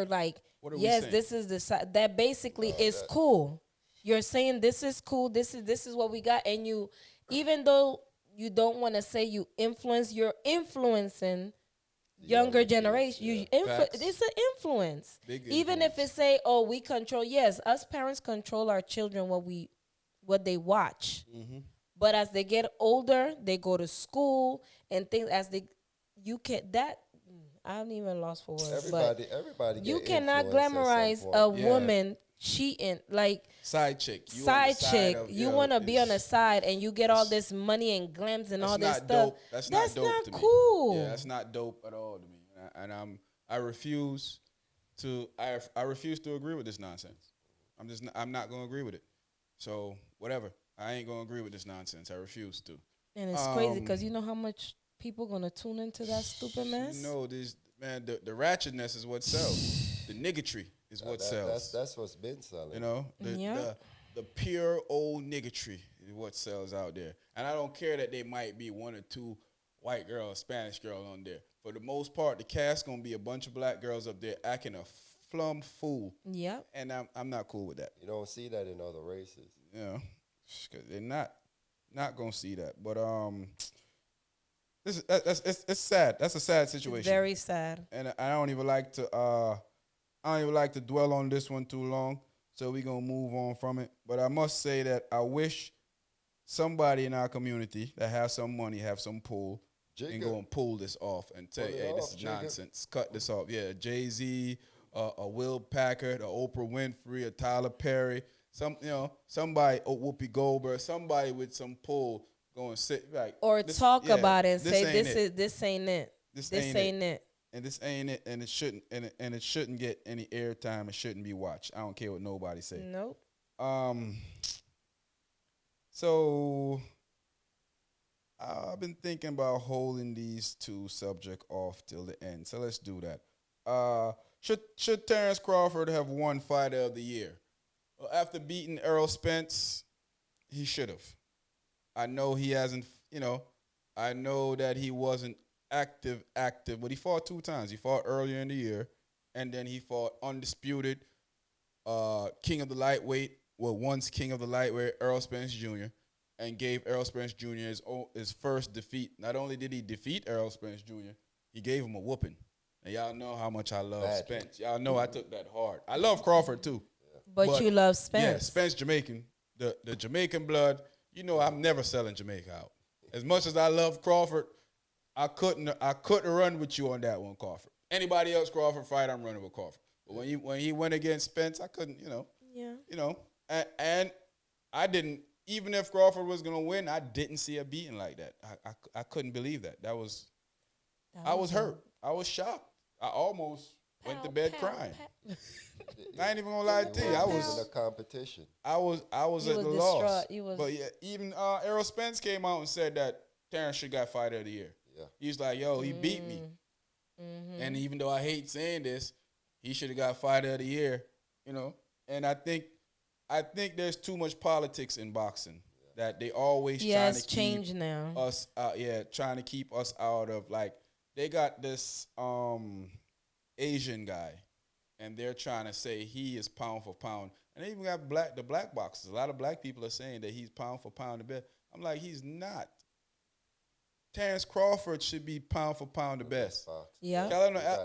like, yes, this is the side that basically is cool. You're saying this is cool. This is what we got, and you, even though you don't want to say you're influencing younger generation. Yeah. It's an influence. Big Even influence. if it say, oh, we control. Yes, us parents control our children what they watch. Mm-hmm. But as they get older, they go to school and things. I'm even lost for words. Everybody. You get cannot influenced at some glamorize point. a woman cheating, like Side chick. You on the side side chick. of, You want to be on the it's- side, and you get all this money and glams and all this not stuff. dope. That's not dope to me. cool. Yeah, that's not dope at all to me. And I refuse to I refuse to agree with this nonsense. I'm not going to agree with it. So, whatever. I ain't going to agree with this nonsense. I refuse to. And it's crazy because you know how much people gonna tune into that stupid mess. This man, the ratchetness is what sells. The niggotry is what sells. That's what's been selling. You know, the pure old niggotry is what sells out there. And I don't care that they might be one or two white girls, Spanish girl on there. For the most part, the cast gonna be a bunch of black girls up there acting a flum fool. Yep. And I'm not cool with that. You don't see that in other races. You know, 'cause they're not gonna see that. But it's sad. That's a sad situation. Very sad. And I don't even like to dwell on this one too long. So we're gonna move on from it. But I must say that I wish somebody in our community that has some money, have some pull, and go and pull this off and say, hey, this is nonsense. Cut this off. Yeah, Jay-Z, a Will Packard, a Oprah Winfrey, a Tyler Perry, somebody, Whoopi Goldberg, somebody with some pull, go and sit like or this, talk about it and say this ain't it. This ain't it. And this ain't it, and it shouldn't get any airtime. It shouldn't be watched. I don't care what nobody say. Nope. So I've been thinking about holding these two subjects off till the end. So let's do that. Should Terrence Crawford have won Fighter of the Year? Well, after beating Errol Spence, he should have. I know he hasn't, I know that he wasn't active, but he fought 2 times. He fought earlier in the year, and then he fought undisputed king of the lightweight, once king of the lightweight, Errol Spence Jr., and gave Errol Spence Jr. his first defeat. Not only did he defeat Errol Spence Jr., he gave him a whooping. And y'all know how much I love Spence. Y'all know I took that hard. I love Crawford too. But you love Spence. Yeah, Spence Jamaican. The Jamaican blood. You know I'm never selling Jamaica out. As much as I love Crawford, I couldn't run with you on that one, Crawford. Anybody else Crawford fight, I'm running with Crawford. But when he went against Spence, I couldn't, Yeah. And I didn't, even if Crawford was gonna win, I didn't see a beating like that. I couldn't believe that. I was hurt. I was shocked. I almost went to bed crying. I ain't even gonna lie to you. I was in a competition. I was at the loss. But yeah, even Errol Spence came out and said that Terrence should got Fighter of the Year. Yeah. He's like, yo, he beat me. Mm-hmm. And even though I hate saying this, he should have got Fighter of the Year. And I think there's too much politics in boxing that they always trying to change keep now. us trying to keep us out of, like, they got this Asian guy, and they're trying to say he is pound for pound. And they even got the black boxers. A lot of black people are saying that he's pound for pound the best. I'm like, he's not. Terrence Crawford should be pound for pound the best. Yeah.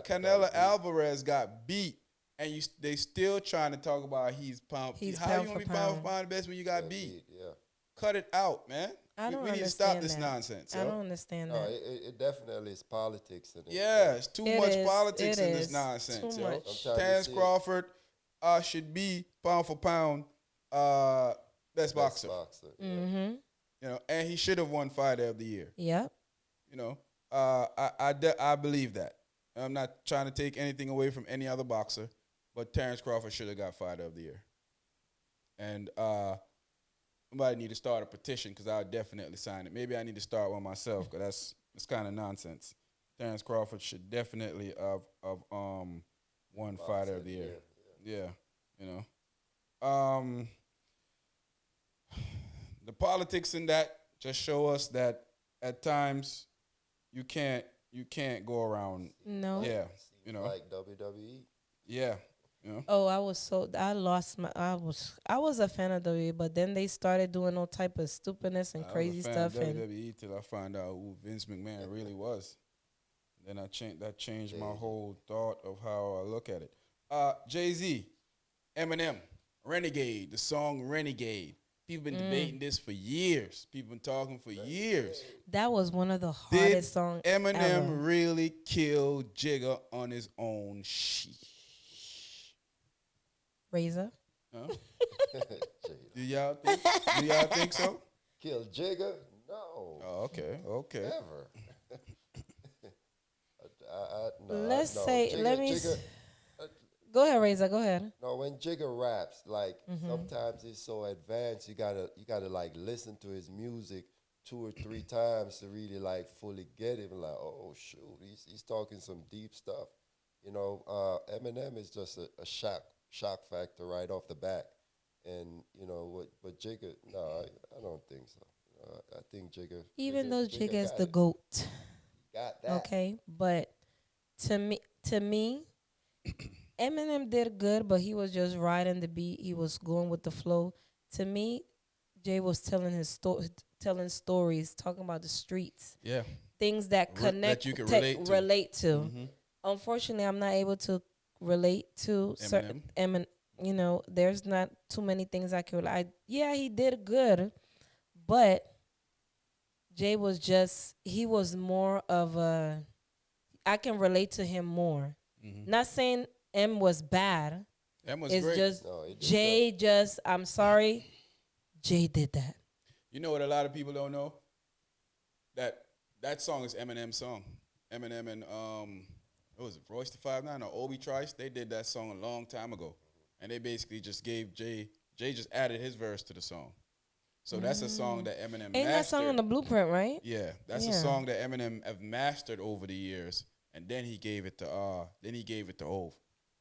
Canelo Alvarez got beat, and they still trying to talk about he's pound. How you want to be pound for pound the best when you got beat? Yeah. Cut it out, man. We need to stop this nonsense. I don't understand that. It definitely is politics in it. Yeah, it's too much politics in this nonsense, too much. Terrence Crawford should be pound for pound best boxer. Mm-hmm. You know, and he should have won Fighter of the Year. Yep. You know, I believe that. I'm not trying to take anything away from any other boxer, but Terrence Crawford should have got Fighter of the Year. And somebody need to start a petition because I'll definitely sign it. Maybe I need to start one myself because that's kind of nonsense. Terrence Crawford should definitely have won Fighter of the Year. Yeah, you know. The politics in that just show us that at times you can't go around. No. Yeah, you know. Like WWE. Yeah. You know? Oh, I was a fan of WWE, but then they started doing all type of stupidness and crazy stuff. I was a fan of WWE till I found out who Vince McMahon really was. Then that changed my whole thought of how I look at it. Jay-Z, Eminem, Renegade, the song Renegade. People been debating this for years. People been talking for years. That was one of the hardest songs Eminem ever. really killed Jigga on his own shit? Razor. Huh? Do y'all think so? Kill Jigga? No. Oh, okay. Never. Go ahead, Razor. Go ahead. No, when Jigga raps, like sometimes it's so advanced, you gotta like listen to his music 2 or 3 times to really like fully get it. And like, oh shoot, he's talking some deep stuff. You know, Eminem is just a shock factor right off the bat. And, you know, but Jigga, no, I don't think so. I think Jigga... Even though Jigga is the GOAT. Got that. Okay, but to me, Eminem did good, but he was just riding the beat. He was going with the flow. To me, Jay was telling telling stories, talking about the streets. Yeah. Things that connect, that you can relate to. Mm-hmm. Unfortunately, I'm not able to relate to certain Eminem. You know, there's not too many things I can relate. Yeah, he did good, but Jay was he was more of a, I can relate to him more. Mm-hmm. Not saying M was bad. M was it's great. Just Jay I'm sorry, Jay did that. You know what a lot of people don't know? That song is Eminem's song. Eminem and what was it, Royce the 5'9" or Obi Trice? They did that song a long time ago. And they basically just gave Jay just added his verse to the song. So that's a song that Eminem mastered. Ain't that song on the Blueprint, right? Yeah, that's a song that Eminem have mastered over the years. And then he gave it to Hov.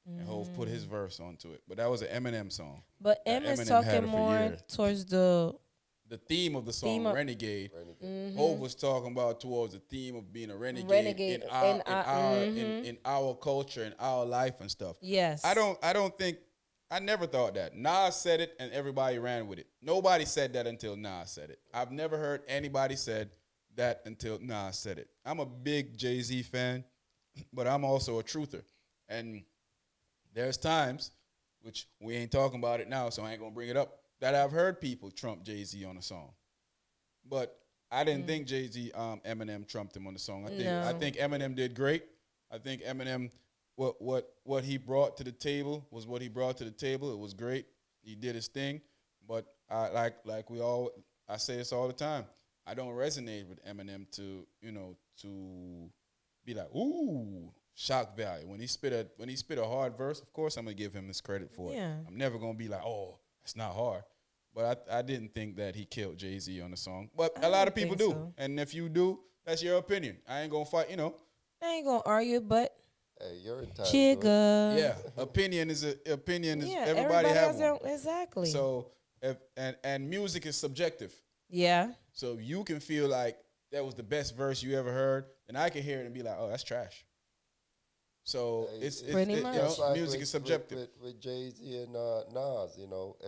And Hov put his verse onto it. But that was an Eminem song. But Eminem's talking more towards the theme of the song, Renegade. Mm-hmm. Hov was talking about towards the theme of being a renegade in our culture, in our life and stuff. Yes. I never thought that. Nas said it and everybody ran with it. Nobody said that until Nas said it. I've never heard anybody said that until Nas said it. I'm a big Jay-Z fan, but I'm also a truther. And there's times, which we ain't talking about it now, so I ain't going to bring it up, that I've heard people trump Jay-Z on a song. But I didn't think Jay-Z, Eminem trumped him on the song. I think Eminem did great. I think Eminem... What he brought to the table was what he brought to the table. It was great. He did his thing, but I say this all the time. I don't resonate with Eminem to be like, ooh, shock value. When he spit a hard verse, of course I'm gonna give him his credit for it. I'm never gonna be like, oh, it's not hard. But I didn't think that he killed Jay-Z on the song. But a lot of people do, so. And if you do, that's your opinion. I ain't gonna fight. I ain't gonna argue, but. Hey, you're entitled. Jigga. Yeah, opinion is everybody have one. Exactly. So and music is subjective. Yeah. So you can feel like that was the best verse you ever heard, and I can hear it and be like, oh, that's trash. So it's pretty much. Like music is subjective. With Jay-Z and Nas,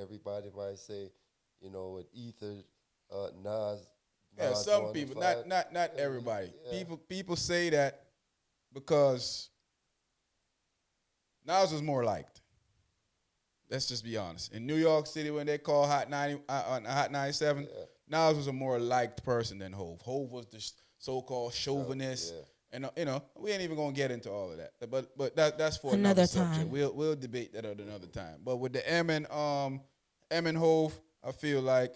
everybody might say, with Ether, Nas. Yeah, some people, not everybody. Yeah. People say that because Nas was more liked. Let's just be honest. In New York City, when they call Hot 90 on Hot 97, Nas was a more liked person than Hove. Hove was the so-called chauvinist, and we ain't even gonna get into all of that. But that's for another subject. We'll debate that at another time. But with the M and Hove, I feel like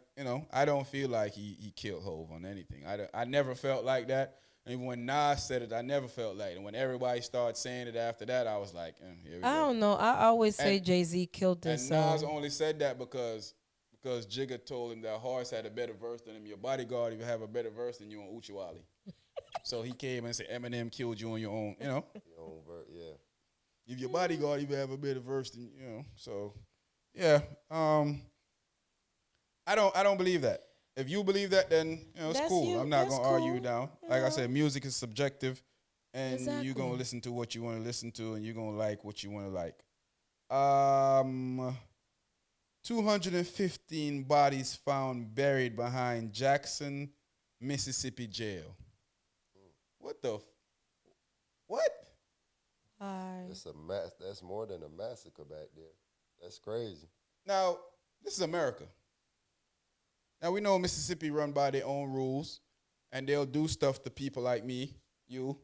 I don't feel like he killed Hove on anything. I never felt like that. And when Nas said it, I never felt like it. And when everybody started saying it after that, I was like, here we go. I don't know. I always say Jay-Z killed this. And Nas only said that because Jigga told him that Horace had a better verse than him. Your bodyguard even have a better verse than you on Uchiwali. So he came and said Eminem killed you on your own, Your own verse, yeah. If your bodyguard even have a better verse than so yeah. I don't believe that. If you believe that, then it's cool. I'm not gonna argue you down. Like I said, music is subjective, and you're gonna listen to what you want to listen to, and you're gonna like what you want to like. 215 bodies found buried behind Jackson, Mississippi jail. What the? What? That's more than a massacre back there. That's crazy. Now, this is America. Now, we know Mississippi run by their own rules, and they'll do stuff to people like me, you,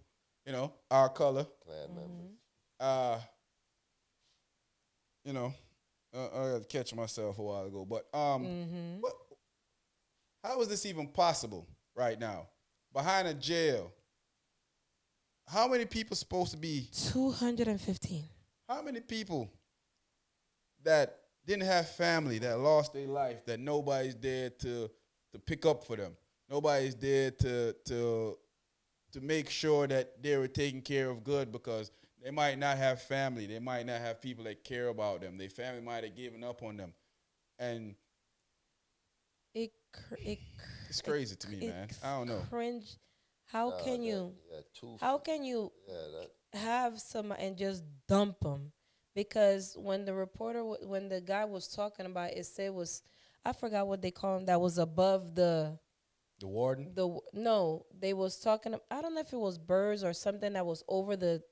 our color. Clan members. I had to catch myself a while ago. But how is this even possible right now? Behind a jail, how many people supposed to be? 215. How many people that didn't have family, that lost their life, that nobody's there to pick up for them? Nobody's there to make sure that they were taken care of good, because they might not have family. They might not have people that care about them. Their family might have given up on them. And it's crazy to me, man. I don't know. Cringe. How can you have some and just dump them? Because when the guy was talking about it, said I forgot what they call him, that was above the warden. No, they was talking. I don't know if it was birds or something that was over the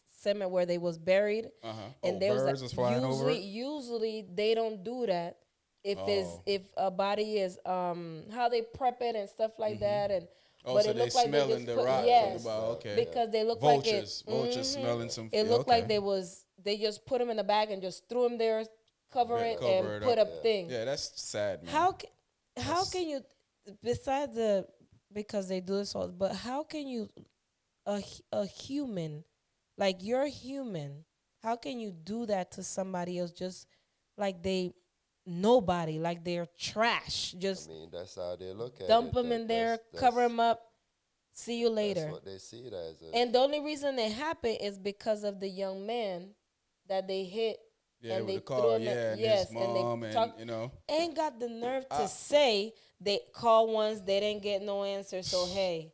cement where they was buried. And birds was flying over it? Usually they don't do that. If a body is how they prep it and stuff like that, and but so it looked like they just the rock. Yes, okay. because they look vultures, like vultures smelling some. It looked like they just put them in the bag and just threw them there, cover it and put up things. Yeah, that's sad, man. How can you, besides because they do this all, but how can you a human, like you're human, how can you do that to somebody else just like nobody, like they're trash? Just that's how they look at it. Dump them in there, cover them up. See you later. That's what they see it as. And the only reason it happened is because of the young man that they hit. Yeah, and with they the car, and his mom, ain't got the nerve to say they called once, they didn't get no answer. So hey,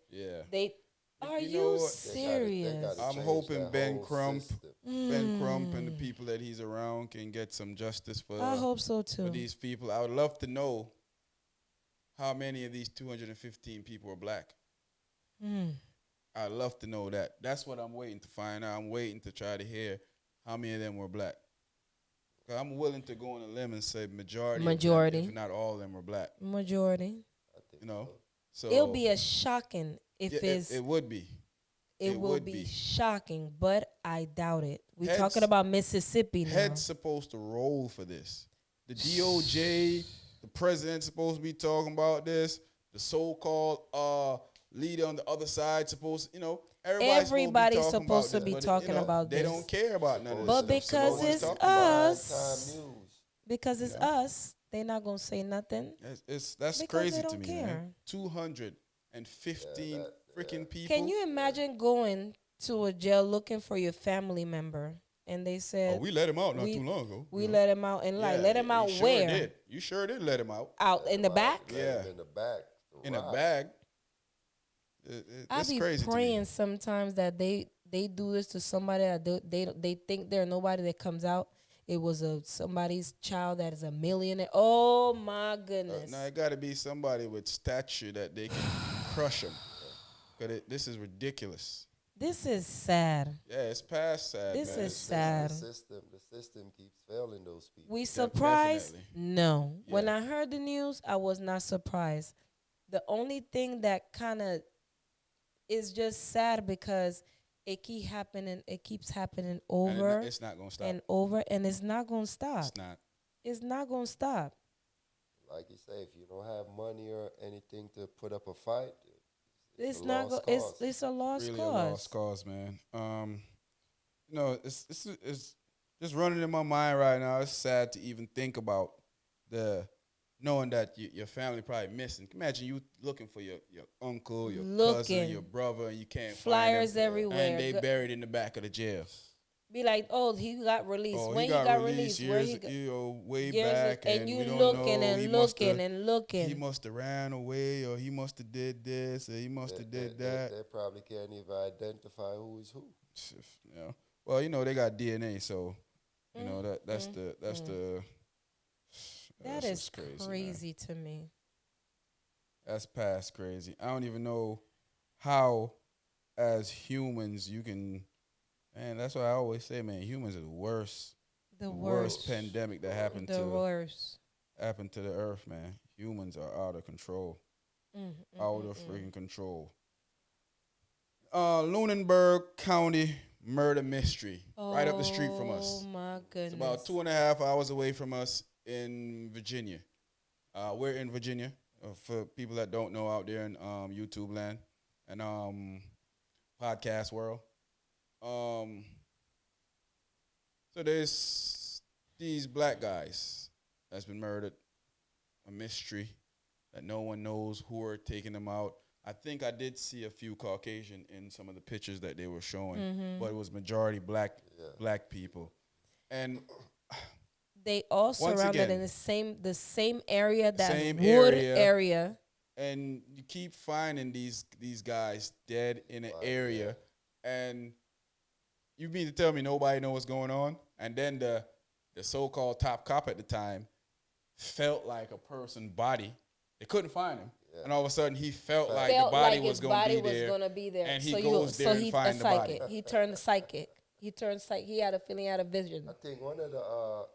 are you serious? I'm hoping Ben Crump and the people that he's around can get some justice for. I hope so too. For these people, I would love to know how many of these 215 people are black. I'd love to know that. That's what I'm waiting to find out. I'm waiting to try to hear how many of them were black. Cause I'm willing to go on a limb and say majority, if not all of them were black. Majority. So it'll be a shocking if it would be. It will be shocking, but I doubt it. We're talking about Mississippi now. Head's supposed to roll for this. The DOJ, the president's supposed to be talking about this. The so-called leader on the other side supposed, everybody's supposed to be talking about this. They don't care about none of this. But because it's us, they're not gonna say nothing. That's crazy to me, man. 215 freaking people. Can you imagine going to a jail looking for your family member, and they said, we let him out not too long ago. We let him out, and let him out where? You sure did let him out. Out in the back? Yeah, in the back. In a bag. I be praying sometimes that they do this to somebody that they think they're nobody that comes out. It was somebody's child that is a millionaire. Oh my goodness! Now it got to be somebody with stature that they can crush them. Cause this is ridiculous. This is sad. Yeah, it's past sad, This man. is It's sad. The system keeps failing those people. We surprised? definitely. No. Yeah. When I heard the news, I was not surprised. The only thing that kind of is just sad because it keeps happening over It's not gonna stop. and over, and it's not gonna stop. It's not. It's not gonna stop. Like you say, if you don't have money or anything to put up a fight, it's It's a not. lost cause. It's a lost Really cause. a lost cause, man. It's just running in my mind right now. It's sad to even think about the knowing that your family probably missing. Imagine you looking for your uncle, your cousin, your brother, and you can't Flyers find them, everywhere. and they buried in the back of the jail. Be like, oh, he got released. Oh, when he got released years, way back, and you we don't looking know. and looking and looking. He must have ran away, or he must have did this, or he must have did that. They probably can't even identify who is who. You know, well, they got DNA, so that's the That that's is just crazy to me. That's past crazy. I don't even know how, as humans, you can. Man, that's why I always say, man, humans are the worst. The worst pandemic that happened the worst. happened to the earth, man. Humans are out of control. Out of freaking control. Lunenburg County murder mystery, right up the street from us. Oh my goodness! It's about 2.5 hours away from us in Virginia. We're in Virginia. For people that don't know out there in YouTube land and podcast world. So there's these black guys that's been murdered, a mystery that no one knows who are taking them out. I think I did see a few Caucasian in some of the pictures that they were showing, but it was majority black people, and they all surrounded again, in the same area, that same wood area. And you keep finding these guys dead in an area, and you mean to tell me nobody knows what's going on? And then the so-called top cop at the time felt like a person's body. They couldn't find him. Yeah. And all of a sudden, he felt like the body was going to be there. And he goes there and finds the body. He turned psychic. He had a feeling, he had a vision. I think one of the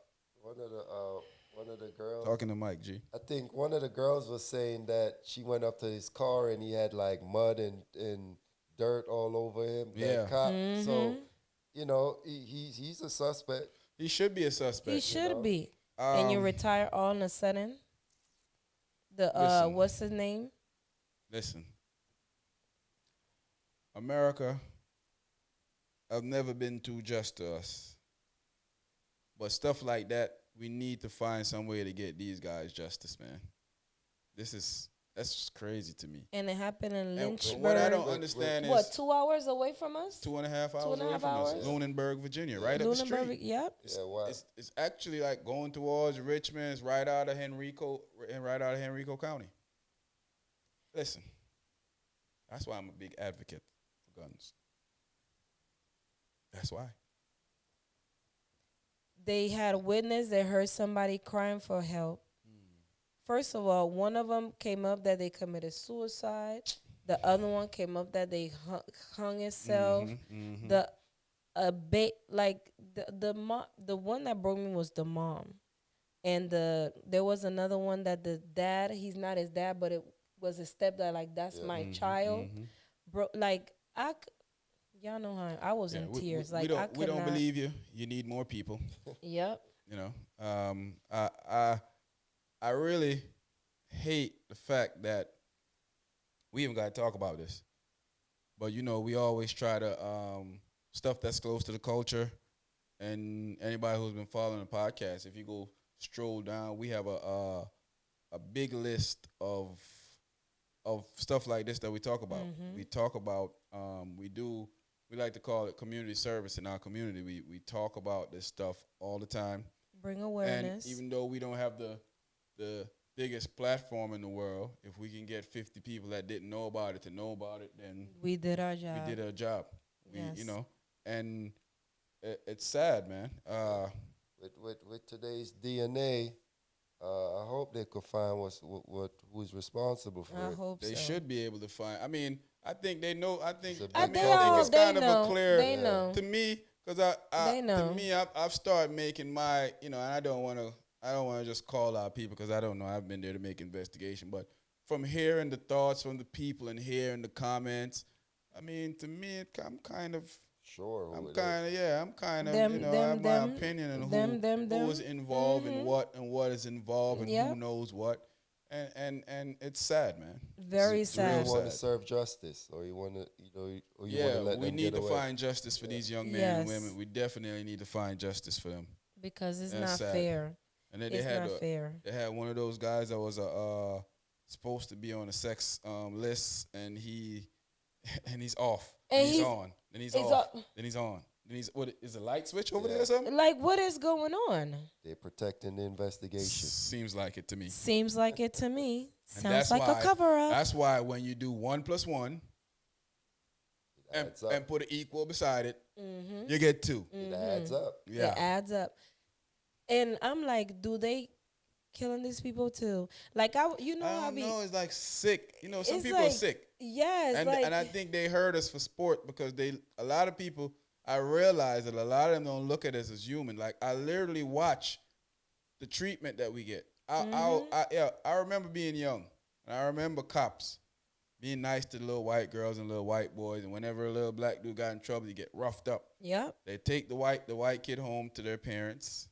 girls. Talking to Mike G. I think one of the girls was saying that she went up to his car and he had like mud and dirt all over him. Yeah. Cop. So, he's a suspect. He should be a suspect. He should be. And you retire all of a sudden. What's his name? Listen. America have never been too just to us. But stuff like that, we need to find some way to get these guys justice, man. That's just crazy to me. And it happened in Lynchburg. What I don't understand is... What, 2 hours away from us? 2.5 hours away from us. Lunenburg, Virginia, right up the street. Yep. Yeah, wow. It's actually like going towards Richmond. It's right out of Henrico County. Listen, that's why I'm a big advocate for guns. That's why. They had a witness. They heard somebody crying for help. First of all, one of them came up that they committed suicide. The other one came up that they hung himself. The one that broke me was the mom, and there was another one that the dad. He's not his dad, but it was his stepdad. Like, that's my child, bro. Like, y'all know how I was in tears. We don't believe you. You need more people. Yep. I really hate the fact that we even got to talk about this. But, we always try to, stuff that's close to the culture. And anybody who's been following the podcast, if you go stroll down, we have a big list of stuff like this that we talk about. We talk about, we like to call it community service in our community. We talk about this stuff all the time. Bring awareness. And even though we don't have the biggest platform in the world, if we can get 50 people that didn't know about it to know about it, then we did our job. Yes. And it's sad, man. With today's DNA, I hope they could find who's responsible for it. I hope they should be able to find. I mean, I think they know. I think They it's kind of a know. clear They know. to me because They know. to me I've started making my and I don't want to just call out people because I don't know. I've been there to make investigation, but from hearing the thoughts from the people and hearing the comments, I mean, to me, I'm kind of. Sure. I'm kind of, I have Them, my them, opinion on them. who is involved in what and what is involved and who Yep. knows what. And it's sad, man. Very It's Do real you sad. want to sad. serve justice, or you want to, or you want to Yeah, let we them need get to away? find justice for these young men and Yes. women. We definitely need to find justice for them. Because it's That's not sad. fair. And then It's not fair. they had one of those guys that was supposed to be on a sex list, and and he's off, And and he's he's on, then he's he's off, then he's on, then he's what is the light switch over there or something? like, what is going on? They're protecting the investigation. Seems like it to me. Seems like it to me. And Sounds like a cover up. That's why when you do 1 + 1 It adds up. and put an equal beside it, you get 2. It adds up. Yeah. It adds up. And I'm like, do they killing these people too? Like I don't know. It's like sick. Some It's people are like- sick. yes, And like, and I think they hurt us for sport because a lot of people. I realize that a lot of them don't look at us as human. Like I literally watch the treatment that we get. I remember being young, and I remember cops being nice to the little white girls and little white boys. And whenever a little black dude got in trouble, he get roughed up. yep, They take the white kid home to their parents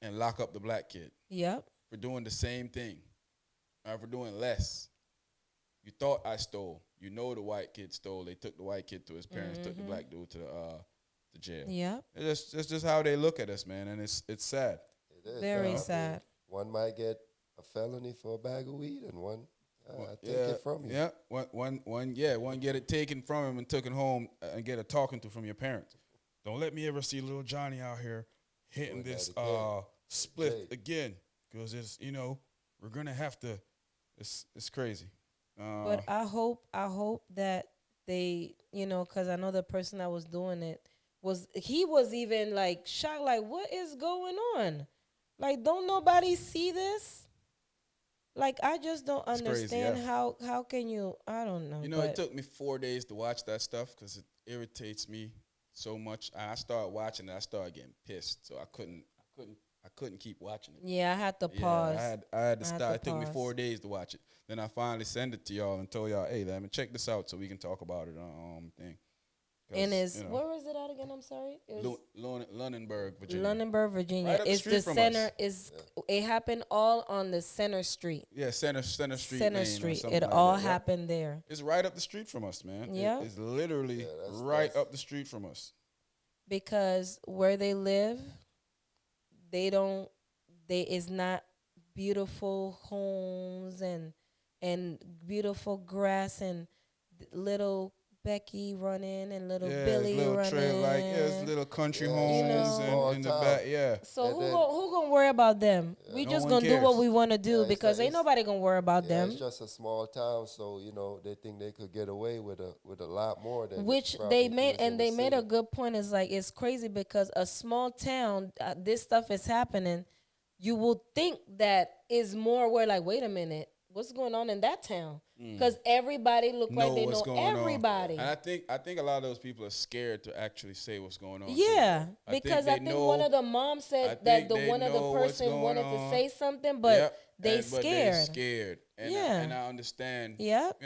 and lock up the black kid yep. for doing the same thing or for doing less. You thought I stole. You know the white kid stole. They took the white kid to his parents, took the black dude to jail. Yep. It's just how they look at us, man, and it's sad. It is. Very I sad. mean, one might get a felony for a bag of weed, and one I take Yeah, it from you. Yeah, one get it taken from him and took it home and get a talking to from your parents. Don't let me ever see little Johnny out here hitting Doing this that again. spliff Okay. again because it's we're gonna have to. It's crazy. But I hope that they, because I know the person that was doing it was even like shocked, like, what is going on? Like, don't nobody see this? Like, I just don't It's crazy, understand yeah. how can you? I don't know. It took me 4 days to watch that stuff because it irritates me so much. I started watching it. I started getting pissed, so I couldn't keep watching it. Yeah, I had to pause. Yeah, I had to stop. It took me pause. 4 days to watch it. Then I finally sent it to y'all and told y'all, hey, let me check this out so we can talk about it on thing. And where was it at again? I'm sorry. It was Lunenburg, Virginia. Lunenburg, Virginia. Right up the It's street the from center. us. It happened all on the center street. Yeah, Center Street. Center Lane or Street. something It like all that. Yeah. happened there. It's right up the street from us, man. Yeah. It's literally that's- right up the street from us. Because where they live, it's not beautiful homes and beautiful grass and little Becky running and little Billy little running. trail, it's little country Yeah, homes small and in the town. back. Yeah. So And who then- gonna worry about them? We No just one gonna do what cares. we want to do Yeah, it's because like- ain't nobody gonna worry about Yeah, them. it's just a small town, so they think they could get away with a lot more than Which probably they if it made, was in and the they made a city. good point. Is like, it's crazy because a small town, this stuff is happening. You will think that is more where, like, wait a minute, what's going on in that town? Because everybody look like they what's know going on. everybody. And I think a lot of those people are scared to actually say what's going on. too. Yeah, I because they I think know- one of the moms I said that think they one of the know what's person going wanted to on. say something, but Yep, they but scared. they scared. And Yeah. and I understand. Yep.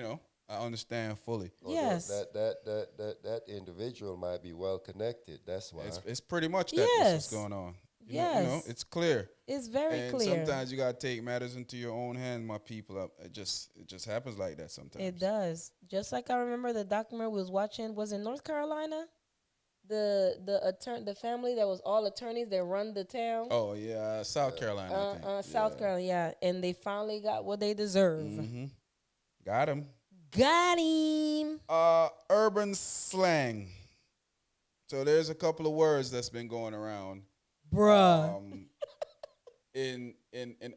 I understand fully. Although Yes. That individual might be well connected. That's why. It's pretty much that's Yes. what's going on. Yes. It's clear. It's very And clear. sometimes you gotta take matters into your own hands, my people. It just happens like that sometimes. It does. Just like I remember the documentary we was watching, was in North Carolina. The family that was all attorneys that run the town. Oh yeah, South Carolina. I think. South Carolina, yeah. And they finally got what they deserve. Mm-hmm. Got him. Got him. Urban slang. So there's a couple of words that's been going around. Bruh. In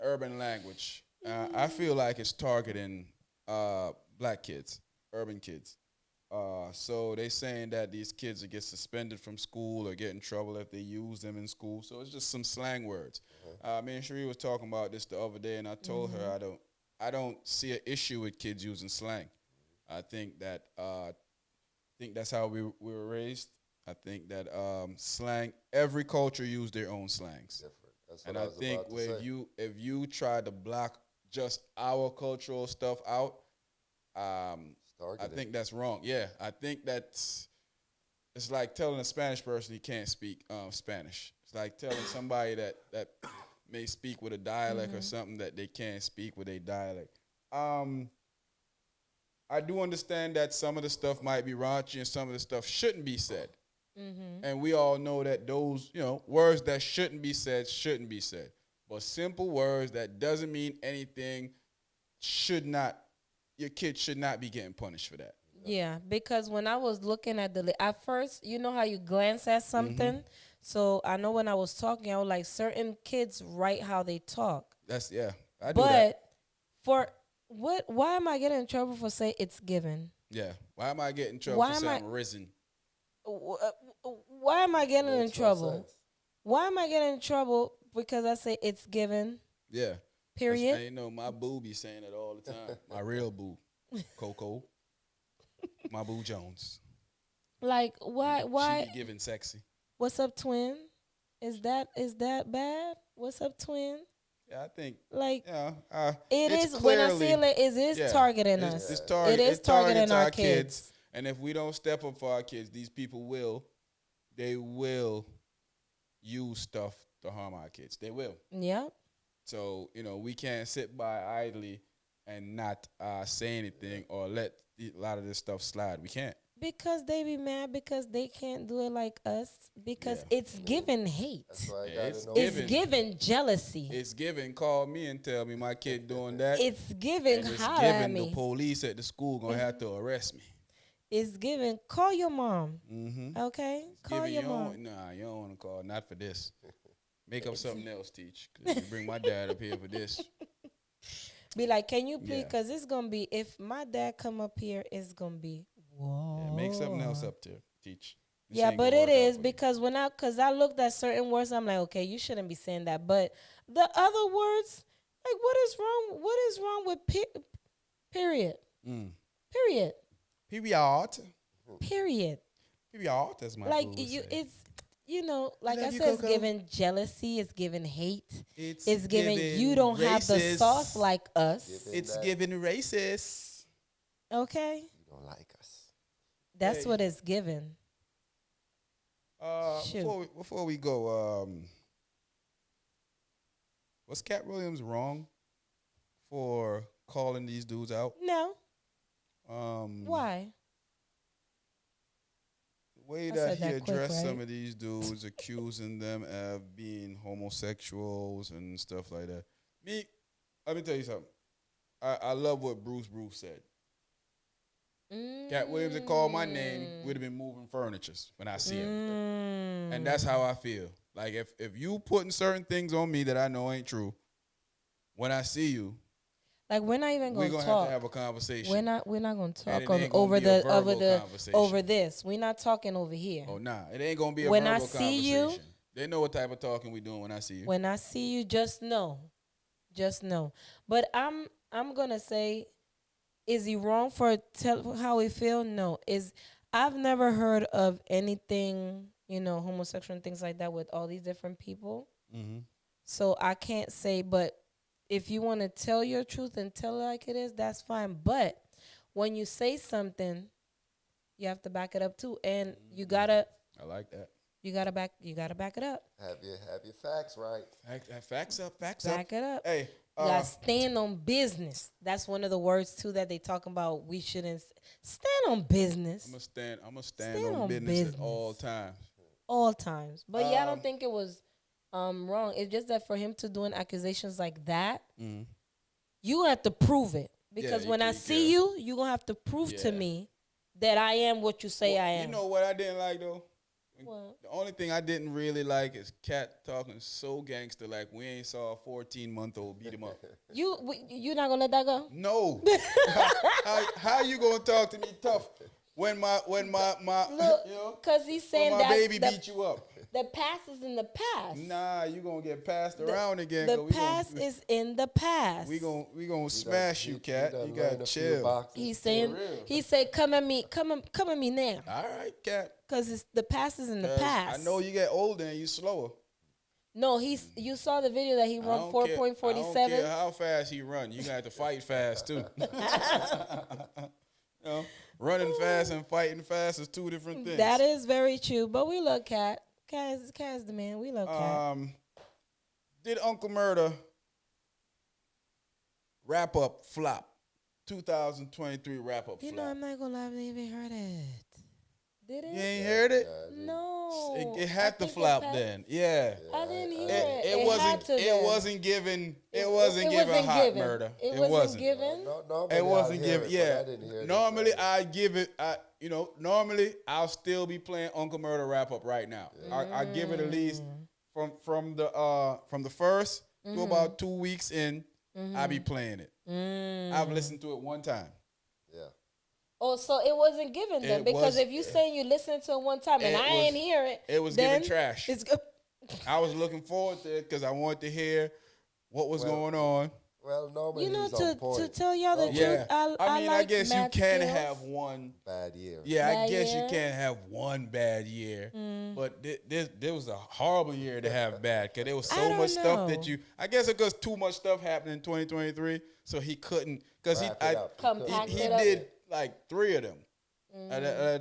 urban language. I feel like it's targeting black kids, urban kids. So they saying that these kids will get suspended from school or get in trouble if they use them in school. So it's just some slang words. Me and Cherie was talking about this the other day, and I told her I don't see an issue with kids using slang. I think that that's how we were raised. I think that slang, every culture use their own slangs. Different. That's what And I I was think about to when say. if you try to block just our cultural stuff out, I think that's wrong. Yeah, I think it's like telling a Spanish person he can't speak Spanish. It's like telling somebody that may speak with a dialect or something that they can't speak with a dialect. I do understand that some of the stuff might be raunchy and some of the stuff shouldn't be said. And we all know that those, words that shouldn't be said. But simple words that doesn't mean anything your kid should not be getting punished for that. Yeah, because when I was looking at at first, you know how you glance at something? So I know when I was talking, I was like, certain kids write how they talk. I do that. But for why am I getting in trouble for saying it's given? Yeah, why am I getting in trouble for saying I'm risen? Why am I getting in Makes no trouble? sense. Why am I getting in trouble because I say it's given? Yeah. Period. And my boo be saying it all the time. My real boo, Coco. My boo Jones. Like why? She be giving sexy. What's up, twin? Is that bad? What's up, twin? Yeah, I think. Like it is clearly, when I see it is targeting us. It is targeting our kids. And if we don't step up for our kids, these people will use stuff to harm our kids. They will. Yeah. So, we can't sit by idly and not say anything or let a lot of this stuff slide. We can't. Because they be mad because they can't do it like us. Because it's given hate. That's why I it's given jealousy. It's given. Call me and tell me my kid doing that. It's given holler at me. The police at the school gonna have to arrest me. It's given. Call your mom. Okay? Call your mom. Nah, you don't want to call. Not for this. Make up something else, Teach. Cause you bring my dad up here for this. Be like, can you please? Because it's going to be, if my dad come up here, it's going to be, whoa. Yeah, make something else up there, Teach. Yeah, but it is because I looked at certain words, I'm like, okay, you shouldn't be saying that. But the other words, like, what is wrong? What is wrong with period? Period. Period. Period. That's my like it's. Like I said, it's giving jealousy. It's giving hate. It's giving you don't racist. Have the sauce like us. It's giving racist. Okay. You don't like us. That's what it's given. Before we go, was Cat Williams wrong for calling these dudes out? No. Why? Way that he addressed some of these dudes, accusing them of being homosexuals and stuff like that. Let me tell you something. I love what Bruce said. Cat Williams had called my name, we'd have been moving furnitures when I see him. And that's how I feel. Like if you putting certain things on me that I know ain't true, when I see you, like we're not even going to talk. We're going to have a conversation. We're not going to talk over this. We're not talking over here. Oh nah, it ain't going to be a verbal conversation. When I see you, they know what type of talking we doing when I see you. When I see you, just know. But I'm going to say, is he wrong for how he feel? No. I've never heard of anything, homosexual and things like that with all these different people. So I can't say, but if you want to tell your truth and tell it like it is, that's fine. But when you say something, you have to back it up too, and you gotta. I like that. You gotta back it up. Have your facts right. Facts up. Back it up. Hey, you gotta stand on business. That's one of the words too that they talk about. We shouldn't stand on business. I'm gonna stand on business at all times. All times, but I don't think it was. Wrong. It's just that for him to doing accusations like that, you have to prove it. Because when I see you, you're going to have to prove to me that I am what you say I am. You know what I didn't like, though? What? The only thing I didn't really like is Cat talking so gangster like we ain't saw a 14-month-old beat him up. You not going to let that go? No. How you going to talk to me tough when my Look, you know, because he's saying when my that baby beat you up. the past is in the past. Nah, you gonna get passed around again. The past is in the past. We gonna smash you, cat. You gotta chill. He's saying, he said, come at me now. All right, cat. Because the past is in the past. I know you get older and you slower. No, you saw the video that he run 4.47. I don't care how fast he run. You got to fight fast too. You know, running fast and fighting fast is two different things. That is very true. But we love Cat. Cat is the man. We love Cat. Did Uncle Murder wrap up flop? 2023 wrap up flop. You know, I'm not gonna lie, I haven't even heard it. Did it? You ain't heard it? No. It had to flop then. Yeah. I didn't hear it. It wasn't given. It wasn't given hot murder. It wasn't given. It wasn't given. Yeah. Normally I give it. Normally I'll still be playing Uncle Murder wrap up right now. I give it at least from the first to about 2 weeks in. I be playing it. I've listened to it one time. Yeah. Oh, so it wasn't given then? Because if you saying you listened to it one time and I ain't hear it, it was given trash. It's good. I was looking forward to it because I wanted to hear what was going on. Well, normally to tell y'all the truth, I guess you can have one bad year. Yeah, I guess you can't have one bad year. But there was a horrible year to have bad because there was so much stuff that I guess because too much stuff happened in 2023, so he couldn't because he did like 3 of them.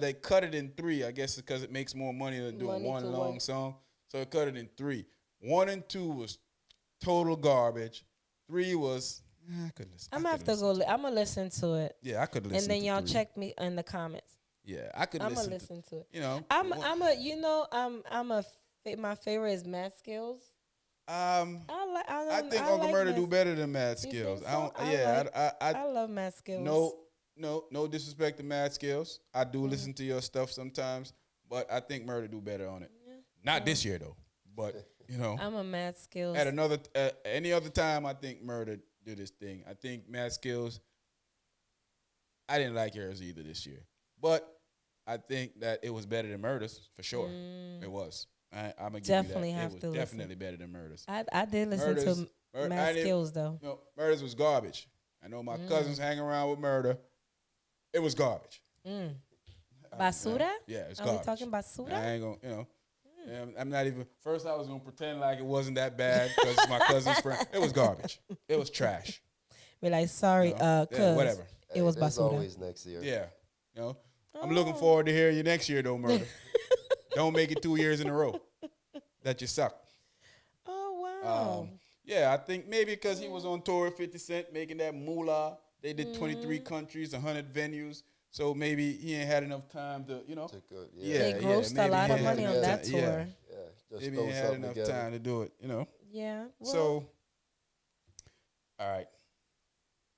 They cut it in 3, I guess, because it makes more money than doing one long song. So it cut it in 3. 1 and 2 was total garbage. 3 was I could listen. I'm gonna have to go. I'm gonna listen to it. Yeah, I could listen. And then y'all 3. check me in the comments. Yeah, I could. I'm gonna listen to it. You know, my favorite is Mad Skills. I think Uncle Murder do better than Mad Skills. So? I love Mad Skills. No disrespect to Mad Skills. I do listen to your stuff sometimes, but I think Murder do better on it. Yeah. Not this year though, but you know. I'm a Mad Skills. At any other time, I think Murder do this thing. I think Mad Skills. I didn't like yours either this year, but I think that it was better than Murder's for sure. It was. I'm gonna definitely give you that. Have it to was listen. Definitely better than Murder's. I did listen to Mad Skills though. No, Murder's was garbage. I know my cousins hang around with Murder. It was garbage. Basura? Yeah, it's garbage. Are we talking basura? I ain't gonna, I'm not even. First, I was gonna pretend like it wasn't that bad because my cousin's friend. It was garbage. It was trash. Be like, sorry, whatever. It was basura. Always next year. Yeah, I'm looking forward to hearing you next year, though, Murder. Don't make it 2 years in a row that you suck. Oh wow. Yeah, I think maybe because he was on tour with 50 Cent, making that moolah. They did 23 countries, 100 venues. So maybe he ain't had enough time to, They grossed a lot of money on that tour. Yeah, just maybe he ain't had enough time to do it, Yeah. Well, so, all right.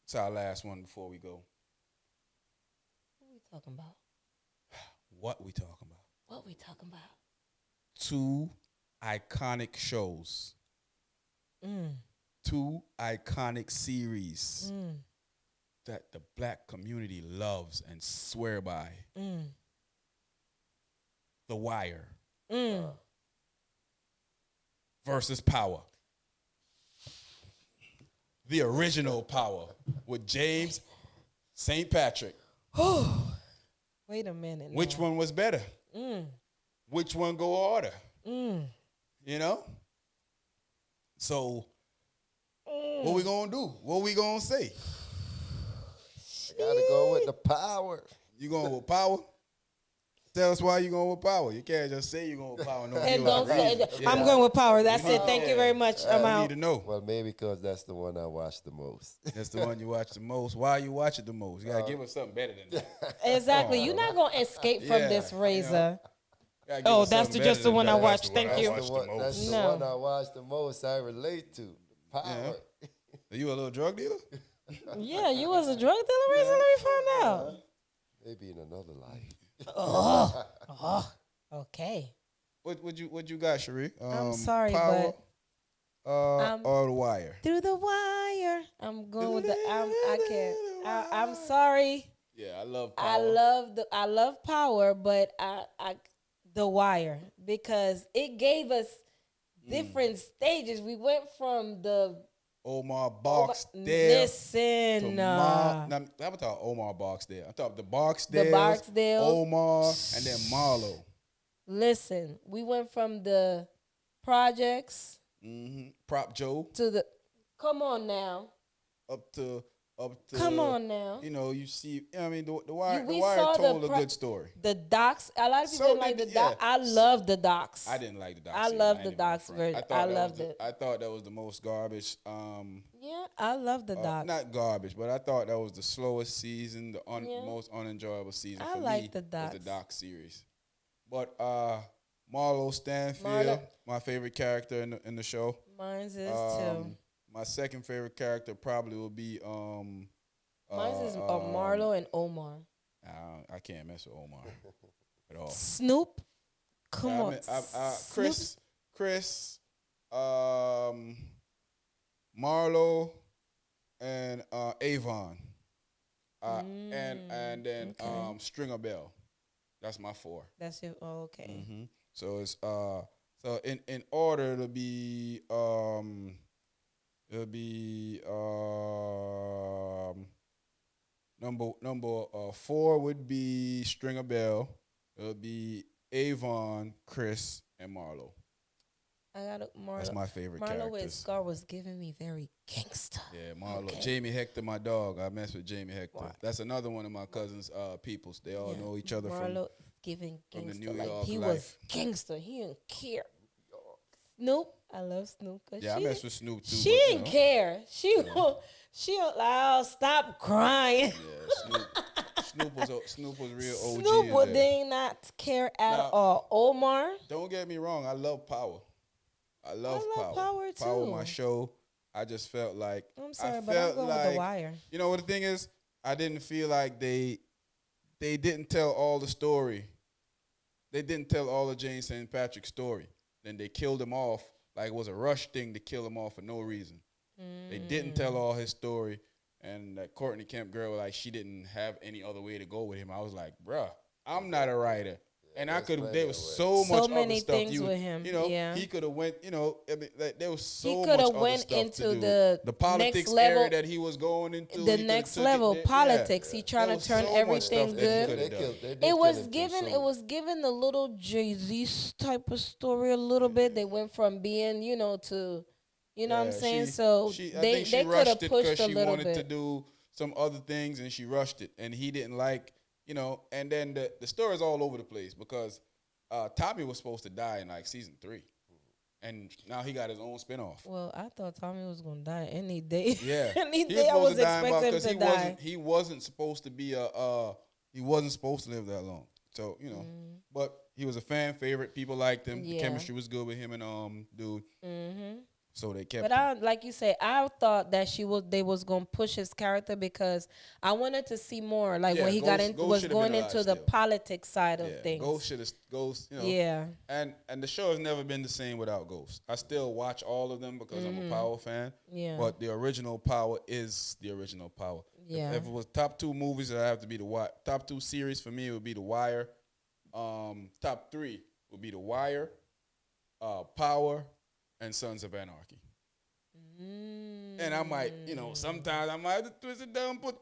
It's our last one before we go. what we talking about? What we talking about? What we talking about? 2 iconic shows. 2 iconic series. That the black community loves and swear by. The Wire versus Power. The original Power with James St. Patrick. Wait a minute. Which one was better? Which one go harder? So what we gonna do? What we gonna say? Gotta go with the Power. You going with Power? Tell us why you going with Power. You can't just say you going with Power. No, and don't say I'm going with Power. That's it. Thank you very much. I'm out. Need to know. Well, maybe because that's the one I watch the most. That's the one you watch the most. Why you watch it the most? You gotta give us something better than that. Exactly. You're not gonna escape from this razor. Oh, that's just the one I watched. Thank you. That's the one I watch the most. I relate to Power. Yeah. Are you a little drug dealer? Yeah, you was a drug dealer recently. We found out. Maybe in another life. Okay. What you got, Cherie? I'm sorry, Power, or The Wire? Through the Wire. I'm going with I can't. I'm sorry. Yeah, I love I Power. I love Power, but I The Wire, because it gave us different stages. We went from the Omar Omar, Barksdale to listen, I'm talking Omar Barksdale. I'm talking the the Barksdales, Barksdales. Omar, and then Marlo. Listen, we went from the projects Prop Joe to the. Come on now. up to Come on now. you see. I mean, the We Wire saw told a good story. the docs. A lot of people So didn't like did the yeah. doc. I love the docs. I didn't like the doc I series. love I the ain't even gonna docs front. version. I loved it. I thought that was the most garbage. Yeah, I love the docs. Not garbage, but I thought that was the slowest season, the Yeah. most unenjoyable season I for like me. the Was the docs. doc series. But Marlo Stanfield, Marlo. my favorite character in the show. Mine's is too. My second favorite character probably will be Mine's is Marlo and Omar. I can't mess with Omar at all. Snoop. Come on. Chris, Marlo, and Avon, and then okay. Stringer Bell. That's my four. That's it. Oh, okay. So it's so in order it'll be number 4 would be Stringer Bell. It'll be Avon, Chris, and Marlo. I got Marlo. That's my favorite Marlo with characters. Scar was giving me very gangster. Yeah, Marlo. Okay. Jamie Hector, my dog. I mess with Jamie Hector. Wow. That's another one of my cousins' peoples. They all know each other Marlo from giving from the gangster. New Like York he life. was gangster. He didn't care. Snoop. I love Snoop. Yeah, I mess with Snoop too. She but, didn't care. She like, oh, stop crying. Yeah, Snoop was real OG. Snoop in would there. they not care at Now- all. Omar. Don't get me wrong. I love Power. I love Power. Power, Power, too. my show. I just felt like I'm sorry, I but I'm felt going like, with The Wire. You know what the thing is? I didn't feel like they didn't tell all the story. They didn't tell all of Jane St. Patrick's story. Then they killed him off like it was a rush thing to kill him off for no reason. They didn't tell all his story, and that Courtney Kemp girl, like, she didn't have any other way to go with him. I was like, bruh, I'm not a writer. And I could. There was so much many other stuff. things with him. You know, Yeah. he could have went. You know, I mean, like, there was so He much coulda other went stuff into to do. the politics next level- area that he was going into. The he coulda next took it level there. politics. Yeah. He trying There to was turn so much everything stuff that he good. coulda done. They did It kill was him too given. It soon. was given the little Jay-Z type of story a little bit. They went from being, to, what I'm saying. So I they think she could have rushed it pushed a she little wanted bit. to do some other things, and she rushed it, and he didn't like, And then the story's all over the place because Tommy was supposed to die in like season 3, and now he got his own spinoff. Well, I thought Tommy was gonna die any day. Yeah, any he day I was supposed to die expecting him because to die. he wasn't supposed to be he wasn't supposed to live that long. So but he was a fan favorite. People liked him. The Yeah. chemistry was good with him and dude. So they kept. But him. like you say, I thought that they was gonna push his character because I wanted to see more. Like Yeah, when he Ghost was should've going been alive into the still. politics side of Yeah, things. Ghost. Yeah. And the show has never been the same without Ghost. I still watch all of them because I'm a Power fan. Yeah. But the original Power is the original Power. Yeah. If it was top 2 movies, it have to be The Wire. Top 2 series for me it would be The Wire. Top 3 would be The Wire, Power, and Sons of Anarchy. And I might, sometimes I might have to twist it down, put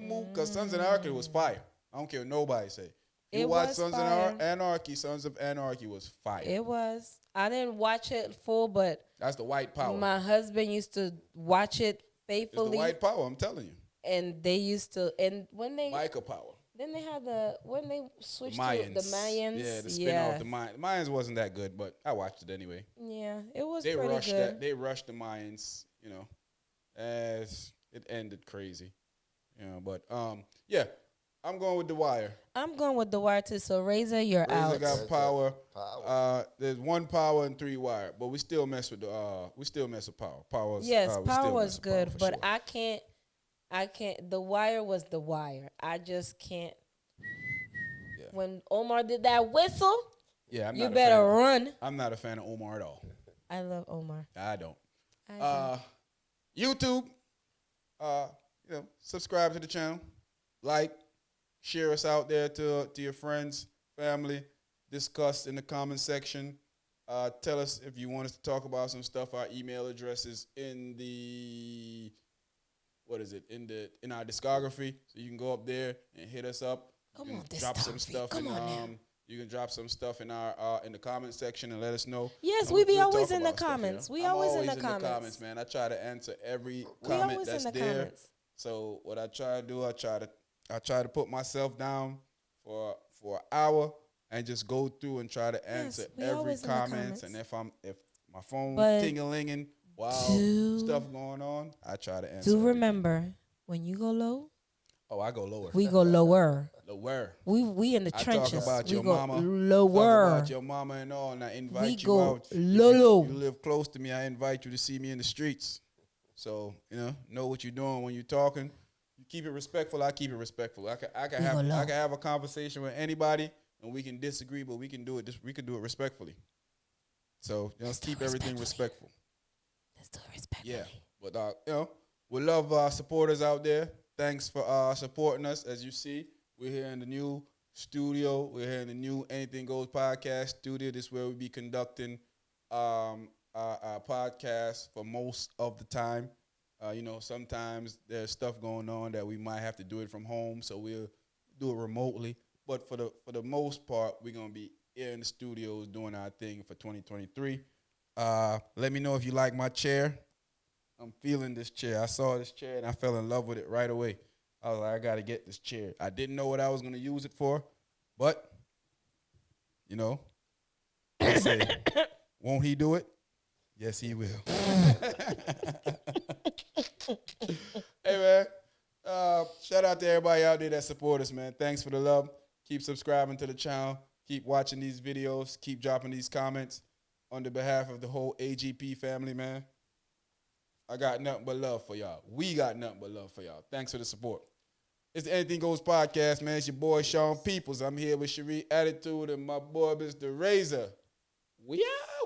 move, because Sons of Anarchy was fire. I don't care what nobody say. You It watch was Sons fire. of Anarchy. Sons of Anarchy was fire. It was. I didn't watch it full, but That's the white power. my husband used to watch it It's the faithfully, white power. I'm telling you. and they used to. And when they Micah power. then they had when they switched Mayans. to the Mayans. Yeah, the spin-off. The Mayans wasn't that good, but I watched it anyway. Yeah, it was They pretty rushed good. that. They rushed the Mayans. As it ended crazy. But yeah, I'm going with The Wire. I'm going with The Wire too. So Razor, you're Razor out. got Power. Power. There's 1 Power and 3 Wire, but we still mess with Power. Power's Yes, we Power still was mess with good, Power for but sure. I can't. The Wire was The Wire. I just can't. Yeah. When Omar did that whistle, Yeah, I'm you not a better fan. run. I'm not a fan of Omar at all. I love Omar. I don't. I YouTube, subscribe to the channel, like, Share us out there to your friends, family. Discuss in the comment section. Tell us if you want us to talk about some stuff. Our email address is in the in our discography. So you can go up there and hit us up. Drop some stuff in you can drop some stuff in our in the comment section and let us know. Yes, we be always in the comments. We always in the comments, man. I try to answer every comment that's there. Comments. So what I try to do, I try to put myself down for an hour and just go through and try to answer every comment. And if my phone ting-a-linging while stuff going on, I try to answer. Do remember when you go low? Oh, I go lower. We go lower. Lower. We in the trenches. I talk about your mama. Lower. Talk about your mama and all, and I invite you out. Low. If you live close to me, I invite you to see me in the streets. So, know what you're doing when you're talking. You keep it respectful, I keep it respectful. I can have a conversation with anybody and we can disagree, but we can do it respectfully. So, keep everything respectful. Let's do it respectfully. Yeah. But we love our supporters out there. Thanks for supporting us. As you see, we're here in the new studio. We're here in the new Anything Goes podcast studio. This is where we'll be conducting our podcast for most of the time. Sometimes there's stuff going on that we might have to do it from home, so we'll do it remotely. But for the most part, we're going to be here in the studios doing our thing for 2023. Let me know if you like my chair. I'm feeling this chair. I saw this chair and I fell in love with it right away. I was like, I got to get this chair. I didn't know what I was going to use it for, but, I say, won't he do it? Yes, he will. Hey, man. Shout out to everybody out there that support us, man. Thanks for the love. Keep subscribing to the channel. Keep watching these videos. Keep dropping these comments on the behalf of the whole AGP family, man. I got nothing but love for y'all. We got nothing but love for y'all. Thanks for the support. It's the Anything Goes podcast, man. It's your boy, Sean Peoples. I'm here with Cherie Attitude and my boy, Mr. Razor. We out.